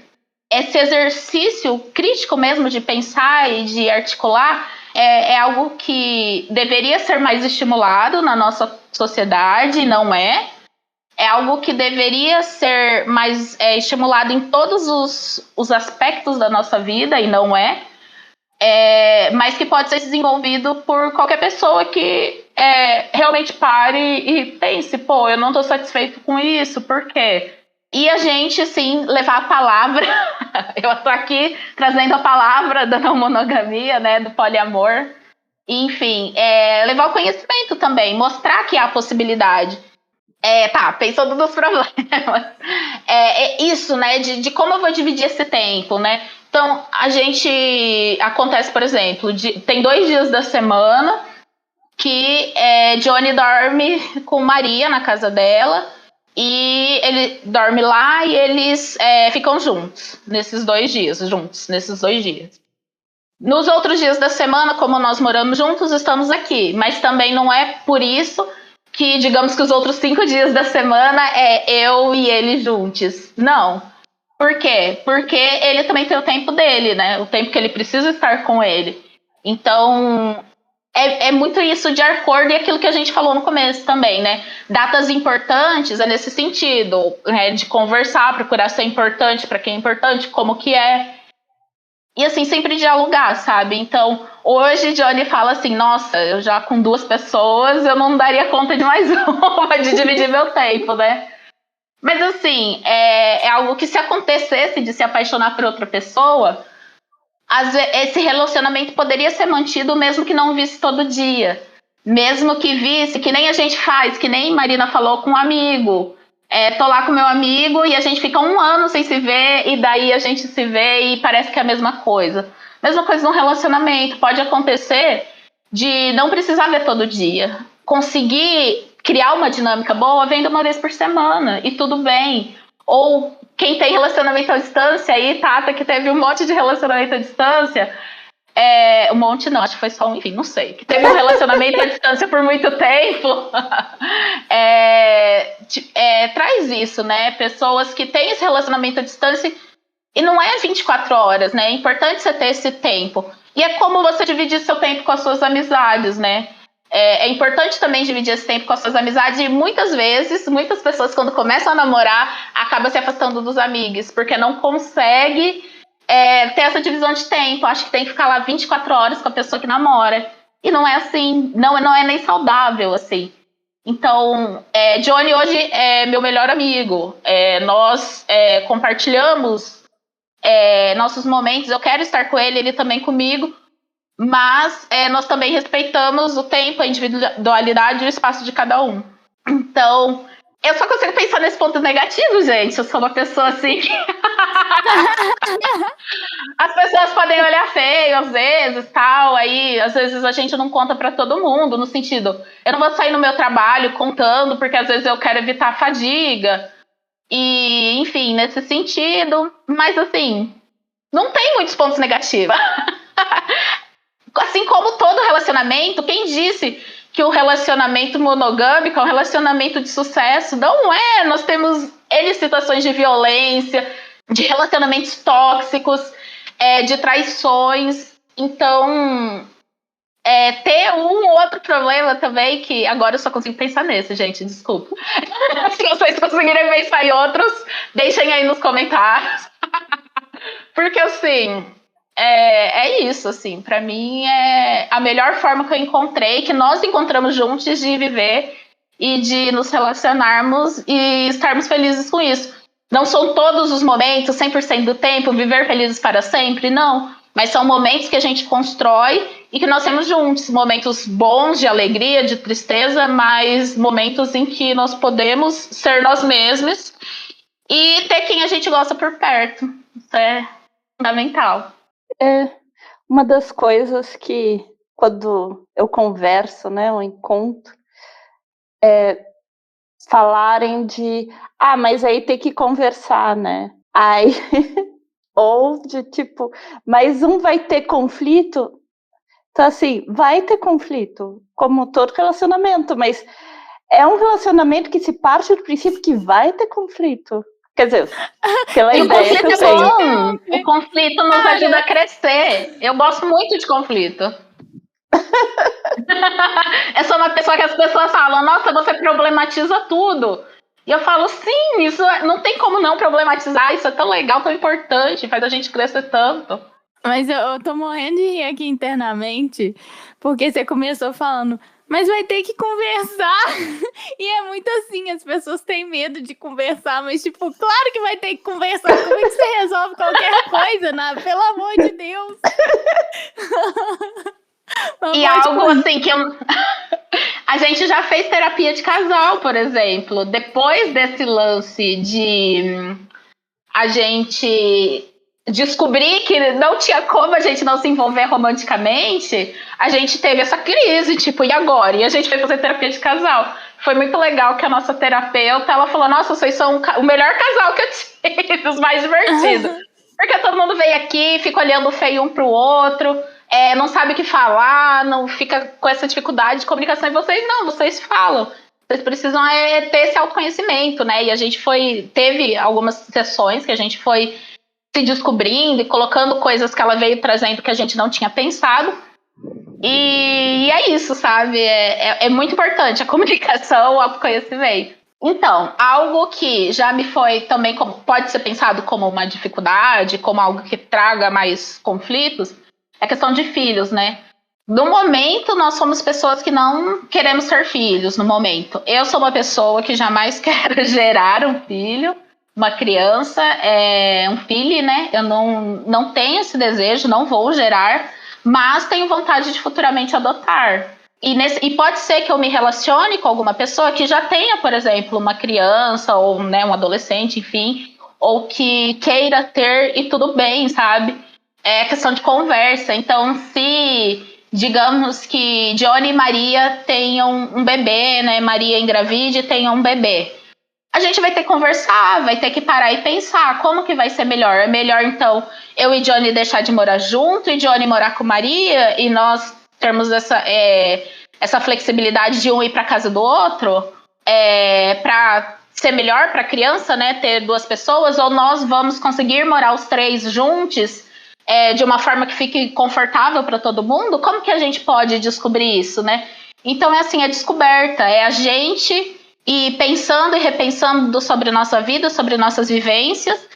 esse exercício crítico mesmo de pensar e de articular é algo que deveria ser mais estimulado na nossa sociedade, não é? É algo que deveria ser mais estimulado em todos os aspectos da nossa vida, e não é. Mas que pode ser desenvolvido por qualquer pessoa que realmente pare e pense, pô, eu não estou satisfeito com isso, por quê? E a gente, sim, levar a palavra, eu estou aqui trazendo a palavra da não monogamia, né, do poliamor, enfim, levar o conhecimento também, mostrar que há possibilidade. Pensando nos problemas. Isso, né, de como eu vou dividir esse tempo, né? Então, acontece, por exemplo, tem 2 dias da semana que Johnny dorme com Maria na casa dela, e ele dorme lá e eles ficam juntos nesses 2 dias. Nos outros dias da semana, como nós moramos juntos, estamos aqui. Mas também não é por isso que, digamos que os outros 5 dias da semana é eu e ele juntos. Não. Por quê? Porque ele também tem o tempo dele, né? O tempo que ele precisa estar com ele. Então, é muito isso de acordo e aquilo que a gente falou no começo também, né? Datas importantes é nesse sentido, né? De conversar, procurar ser importante para quem é importante, como que é. E assim, sempre dialogar, sabe? Então, hoje Johnny fala assim, nossa, eu já com 2 pessoas, eu não daria conta de mais uma, de dividir meu tempo, né? Mas assim, é algo que se acontecesse de se apaixonar por outra pessoa, esse relacionamento poderia ser mantido mesmo que não visse todo dia. Mesmo que visse, que nem a gente faz, que nem Marina falou com um amigo. Tô lá com meu amigo e a gente fica 1 ano sem se ver, e daí a gente se vê e parece que é a mesma coisa. Mesma coisa no relacionamento. Pode acontecer de não precisar ver todo dia. Conseguir criar uma dinâmica boa vendo 1 vez por semana, e tudo bem. Ou quem tem relacionamento à distância, aí Tata, que teve um monte de relacionamento à distância, um monte não, acho que foi só um, enfim, não sei, que teve um relacionamento à distância por muito tempo, traz isso, né? Pessoas que têm esse relacionamento à distância e não é 24 horas, né? É importante você ter esse tempo. E é como você dividir seu tempo com as suas amizades, né? É importante também dividir esse tempo com as suas amizades, e muitas vezes, muitas pessoas quando começam a namorar, acabam se afastando dos amigos, porque não consegue ter essa divisão de tempo. Acho que tem que ficar lá 24 horas com a pessoa que namora. E não é assim, não é nem saudável, assim. Então, Johnny hoje é meu melhor amigo. Nós compartilhamos nossos momentos, eu quero estar com ele, ele também comigo. Mas nós também respeitamos o tempo, a individualidade e o espaço de cada um. Então, eu só consigo pensar nesse ponto negativo, gente. Eu sou uma pessoa assim que... As pessoas podem olhar feio às vezes, tal. Aí, às vezes, a gente não conta pra todo mundo, no sentido... Eu não vou sair no meu trabalho contando, porque às vezes eu quero evitar a fadiga. E, enfim, nesse sentido. Mas, assim, não tem muitos pontos negativos. Assim como todo relacionamento, quem disse que o relacionamento monogâmico é um relacionamento de sucesso? Não é. Nós temos N situações de violência, de relacionamentos tóxicos, de traições. Então, ter um ou outro problema também, que agora eu só consigo pensar nesse, gente, desculpa. Se vocês conseguirem pensar em outros, deixem aí nos comentários. Porque, assim, é isso, assim, pra mim é a melhor forma que eu encontrei, que nós encontramos juntos de viver e de nos relacionarmos e estarmos felizes com isso. Não são todos os momentos, 100% do tempo, viver felizes para sempre, não. Mas são momentos que a gente constrói e que nós temos juntos. Momentos bons, de alegria, de tristeza, mas momentos em que nós podemos ser nós mesmos e ter quem a gente gosta por perto. Isso é fundamental. Uma das coisas que, quando eu converso, né, eu encontro, falarem de, mas aí tem que conversar, né? Aí, ou de tipo, mas um vai ter conflito. Então, assim, vai ter conflito, como todo relacionamento, mas é um relacionamento que se parte do princípio que vai ter conflito. Quer dizer, pela ideia que eu tenho. O conflito nos ajuda a crescer. Eu gosto muito de conflito. Eu sou uma pessoa que as pessoas falam, nossa, você problematiza tudo. E eu falo, sim, isso não tem como não problematizar, isso é tão legal, tão importante, faz a gente crescer tanto. Mas eu tô morrendo de rir aqui internamente, porque você começou falando, mas vai ter que conversar. E é muito assim, as pessoas têm medo de conversar, mas tipo, claro que vai ter que conversar. Como é que você resolve qualquer coisa, né? Pelo amor de Deus. E algo assim que a gente já fez terapia de casal, por exemplo. Depois desse lance de a gente descobrir que não tinha como a gente não se envolver romanticamente, a gente teve essa crise, tipo, e agora? E a gente foi fazer terapia de casal. Foi muito legal que a nossa terapeuta, ela falou, nossa, vocês são o melhor casal que eu tive, os mais divertidos. Porque todo mundo veio aqui, fica olhando feio um pro outro, não sabe o que falar, não fica com essa dificuldade de comunicação. E vocês não, vocês falam. Vocês precisam ter esse autoconhecimento, né? E a gente teve algumas sessões que a gente foi se descobrindo e colocando coisas que ela veio trazendo que a gente não tinha pensado. E é isso, sabe? É muito importante a comunicação, o autoconhecimento. Então, algo que já me foi também, pode ser pensado como uma dificuldade, como algo que traga mais conflitos, é a questão de filhos, né? No momento, nós somos pessoas que não queremos ter filhos, no momento. Eu sou uma pessoa que jamais quero gerar um filho, uma criança, um filho, né? Eu não tenho esse desejo, não vou gerar, mas tenho vontade de futuramente adotar. E pode ser que eu me relacione com alguma pessoa que já tenha, por exemplo, uma criança ou, né, um adolescente, enfim, ou que queira ter e tudo bem, sabe? É questão de conversa. Então, se digamos que Johnny e Maria tenham um bebê, né? Maria engravide e tenha um bebê. A gente vai ter que conversar, vai ter que parar e pensar como que vai ser melhor. É melhor, então, eu e Johnny deixar de morar junto e Johnny morar com Maria e nós termos essa flexibilidade de um ir para casa do outro para ser melhor para a criança, né? Ter duas pessoas, ou nós vamos conseguir morar os três juntos de uma forma que fique confortável para todo mundo? Como que a gente pode descobrir isso, né? Então, é descoberta, é a gente ir pensando e repensando sobre nossa vida, sobre nossas vivências,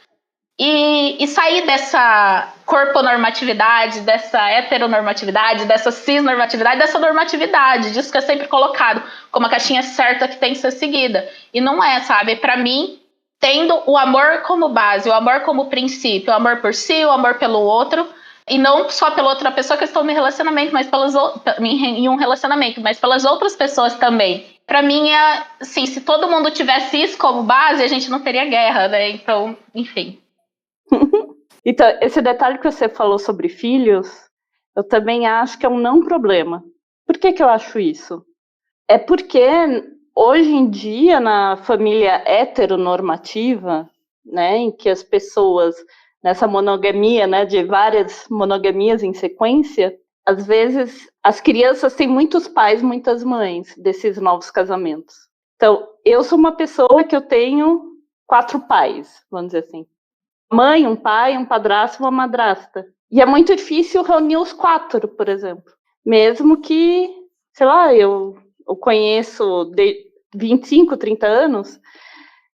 e sair dessa corponormatividade, dessa heteronormatividade, dessa cisnormatividade, dessa normatividade, disso que é sempre colocado como a caixinha certa que tem que ser seguida. E não é, sabe? Para mim, tendo o amor como base, o amor como princípio, o amor por si, o amor pelo outro, e não só pela outra pessoa que eu estou em relacionamento, mas em um relacionamento, mas pelas outras pessoas também. Para mim, assim, se todo mundo tivesse isso como base, a gente não teria guerra, né? Então, enfim. Então, esse detalhe que você falou sobre filhos, eu também acho que é um não problema. Por que eu acho isso? É porque hoje em dia, na família heteronormativa, né, em que as pessoas, nessa monogamia, né, de várias monogamias em sequência, às vezes, as crianças têm muitos pais, muitas mães desses novos casamentos. Então, eu sou uma pessoa que eu tenho 4 pais, vamos dizer assim. Mãe, um pai, um padrasto e uma madrasta. E é muito difícil reunir os 4, por exemplo. Mesmo que, sei lá, eu conheço de 25, 30 anos,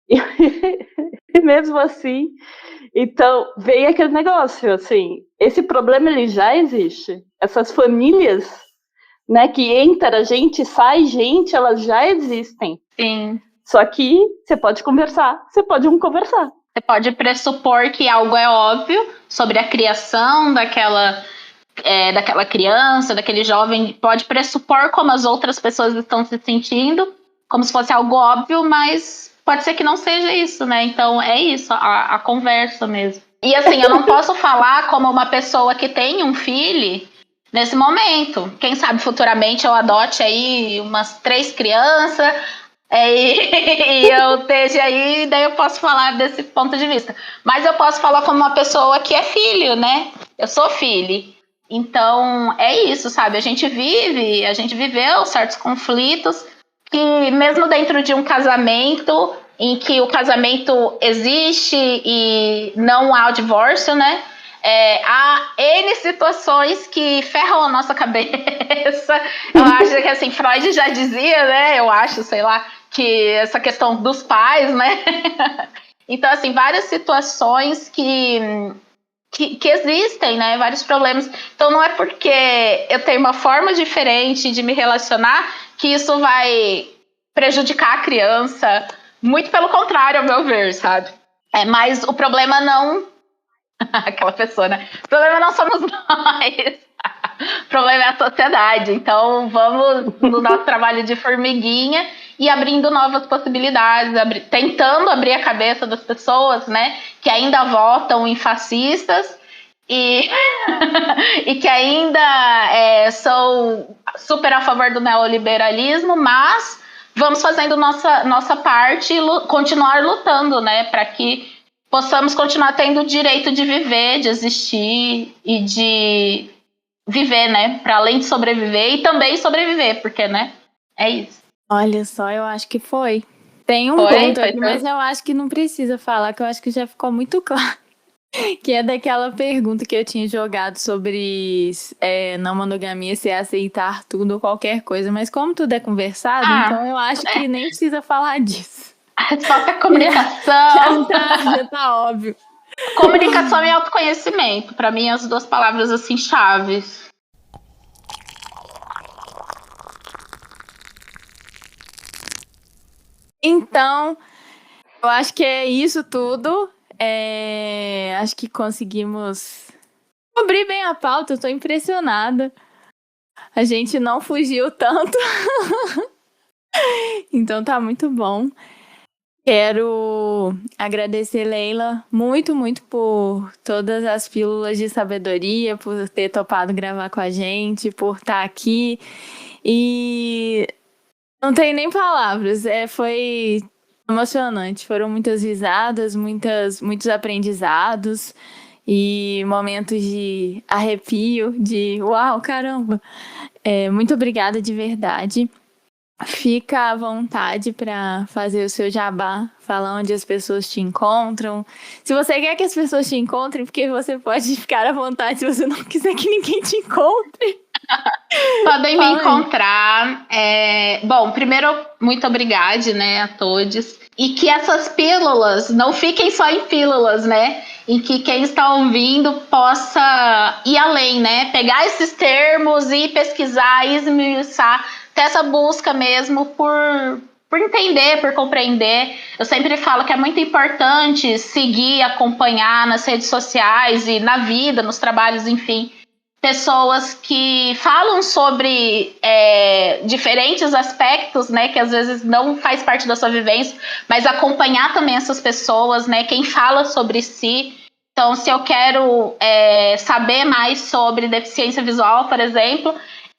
e mesmo assim, então, veio aquele negócio, assim, esse problema ele já existe. Essas famílias, né, que entra gente, sai gente, elas já existem. Sim. Só que você pode conversar, você pode conversar. Você pode pressupor que algo é óbvio sobre a criação daquela criança, daquele jovem. Pode pressupor como as outras pessoas estão se sentindo, como se fosse algo óbvio, mas pode ser que não seja isso, né? Então é isso, a conversa mesmo. E assim, eu não posso falar como uma pessoa que tem um filho nesse momento. Quem sabe futuramente eu adote aí umas 3 crianças e eu esteja aí, daí eu posso falar desse ponto de vista. Mas eu posso falar como uma pessoa que é filho, né? Eu sou filho. Então é isso, sabe? A gente viveu certos conflitos que mesmo dentro de um casamento em que o casamento existe e não há o divórcio, né? Há N situações que ferram a nossa cabeça. Eu acho que, assim, Freud já dizia, né? Eu acho, sei lá, que essa questão dos pais, né? Então, assim, várias situações que existem, né? Vários problemas. Então, não é porque eu tenho uma forma diferente de me relacionar que isso vai prejudicar a criança. Muito pelo contrário, ao meu ver, sabe? Mas o problema não... Aquela pessoa, né? O problema não somos nós. O problema é a sociedade. Então, vamos no nosso trabalho de formiguinha e abrindo novas possibilidades, tentando abrir a cabeça das pessoas, né? Que ainda votam em fascistas e que ainda são super a favor do neoliberalismo, mas vamos fazendo nossa parte e continuar lutando, né? Para que possamos continuar tendo o direito de viver, de existir e de viver, né? Para além de sobreviver e também sobreviver, porque, né? É isso. Olha só, eu acho que foi. Tem um ponto aqui, mas eu acho que não precisa falar, que eu acho que já ficou muito claro. Que é daquela pergunta que eu tinha jogado sobre não monogamia, se aceitar tudo ou qualquer coisa. Mas como tudo é conversado, então eu acho que nem precisa falar disso. A resposta é comunicação. Já tá óbvio. Comunicação e autoconhecimento. Para mim, as 2 palavras assim chaves. Então, eu acho que é isso tudo. Acho que conseguimos cobrir bem a pauta. Eu tô impressionada. A gente não fugiu tanto. Então tá muito bom. Quero agradecer, Leila, muito, muito por todas as pílulas de sabedoria, por ter topado gravar com a gente, por estar aqui. E não tem nem palavras, foi emocionante. Foram muitas risadas, muitos aprendizados e momentos de arrepio, de uau, caramba. Muito obrigada de verdade. Fica à vontade para fazer o seu jabá, falar onde as pessoas te encontram. Se você quer que as pessoas te encontrem, porque você pode ficar à vontade se você não quiser que ninguém te encontre. Podem me encontrar. Bom, primeiro, muito obrigada, né, a todos. E que essas pílulas não fiquem só em pílulas, né? E que quem está ouvindo possa ir além, né? Pegar esses termos e pesquisar, esmiuçar, ter essa busca mesmo por entender, por compreender. Eu sempre falo que é muito importante seguir, acompanhar nas redes sociais e na vida, nos trabalhos, enfim, pessoas que falam sobre diferentes aspectos, né, que às vezes não faz parte da sua vivência, mas acompanhar também essas pessoas, né, quem fala sobre si. Então, se eu quero saber mais sobre deficiência visual, por exemplo,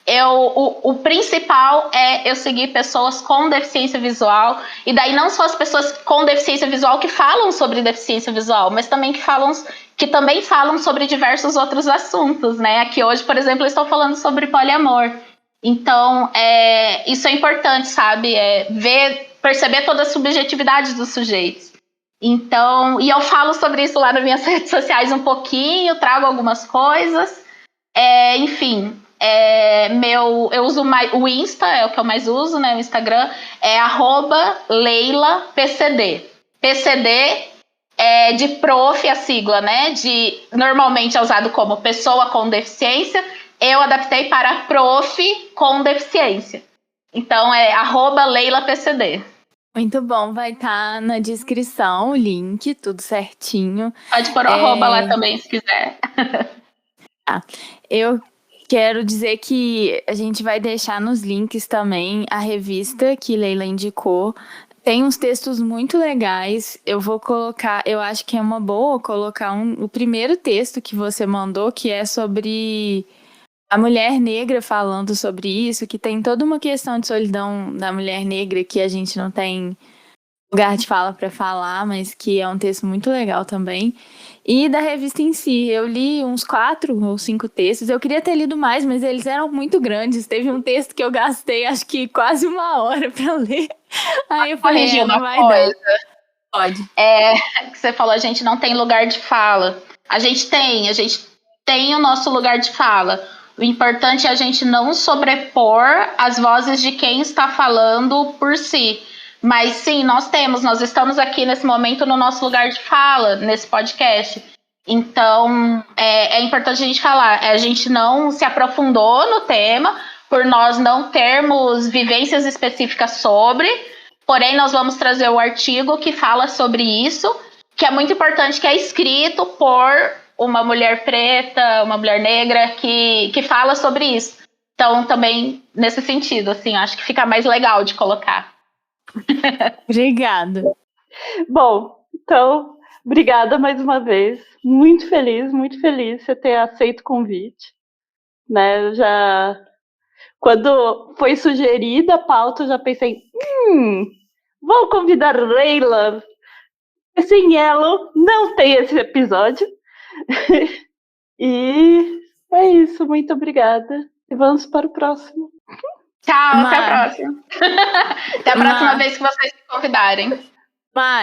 o principal é eu seguir pessoas com deficiência visual, e daí não só as pessoas com deficiência visual que falam sobre deficiência visual, mas também que também falam sobre diversos outros assuntos, né? Aqui hoje, por exemplo, eu estou falando sobre poliamor. Então, isso é importante, sabe? Perceber toda a subjetividade dos sujeitos. Então, e eu falo sobre isso lá nas minhas redes sociais um pouquinho, trago algumas coisas. Enfim, eu uso o Insta, é o que eu mais uso, né? O Instagram é @LeilaPCD. PCD é de prof, a sigla, né? Normalmente é usado como pessoa com deficiência. Eu adaptei para prof com deficiência. Então é @LeilaPCD. Muito bom, vai estar na descrição o link, tudo certinho. Pode pôr o arroba lá também, se quiser. Eu quero dizer que a gente vai deixar nos links também a revista que Leila indicou. Tem uns textos muito legais. Eu vou colocar, eu acho que é uma boa colocar o primeiro texto que você mandou, que é sobre a mulher negra falando sobre isso, que tem toda uma questão de solidão da mulher negra que a gente não tem lugar de fala para falar, mas que é um texto muito legal também. E da revista em si, eu li uns 4 ou 5 textos. Eu queria ter lido mais, mas eles eram muito grandes. Teve um texto que eu gastei, acho que quase 1 hora para ler. Aí eu falei, não vai dar. Pode. Que você falou, a gente não tem lugar de fala. A gente tem o nosso lugar de fala. O importante é a gente não sobrepor as vozes de quem está falando por si. Mas sim, nós estamos aqui nesse momento no nosso lugar de fala, nesse podcast. Então, é importante a gente falar. A gente não se aprofundou no tema, por nós não termos vivências específicas sobre, porém nós vamos trazer o artigo que fala sobre isso, que é muito importante, que é escrito por uma mulher preta, uma mulher negra que fala sobre isso. Então, também nesse sentido, assim, acho que fica mais legal de colocar. Obrigada. Bom, então, obrigada mais uma vez. Muito feliz você ter aceito o convite. Né? Quando foi sugerida a pauta, eu já pensei, vou convidar Leila. Sem ela, não tem esse episódio. E é isso, muito obrigada. E vamos para o próximo. Tchau, até a próxima. Até a próxima vez que vocês me convidarem.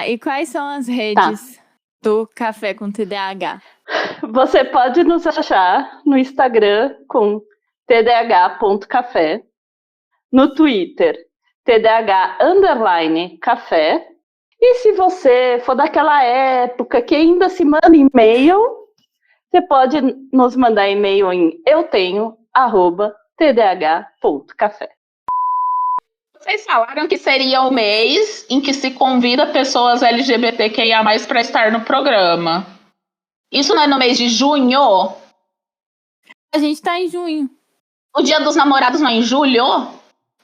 E quais são as redes do Café com TDAH? Você pode nos achar no Instagram com tdh.café, no Twitter, tdh_café. E se você for daquela época que ainda se manda e-mail, você pode nos mandar e-mail em eutenho@tdh.café. Vocês falaram que seria o mês em que se convida pessoas LGBTQIA+ para estar no programa. Isso não é no mês de junho? A gente tá em junho. O Dia dos Namorados não é em julho?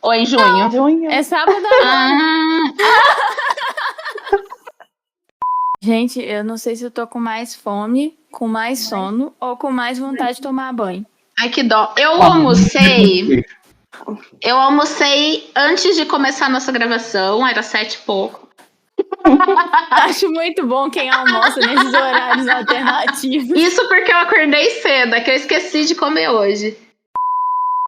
Ou é em junho? Junho. É sábado. Gente, eu não sei se eu tô com mais fome, com mais sono ou com mais vontade de tomar banho. Ai, que dó. Eu almocei antes de começar a nossa gravação, era 7 e pouco. Acho muito bom quem almoça nesses horários alternativos. Isso porque eu acordei cedo, é que eu esqueci de comer hoje.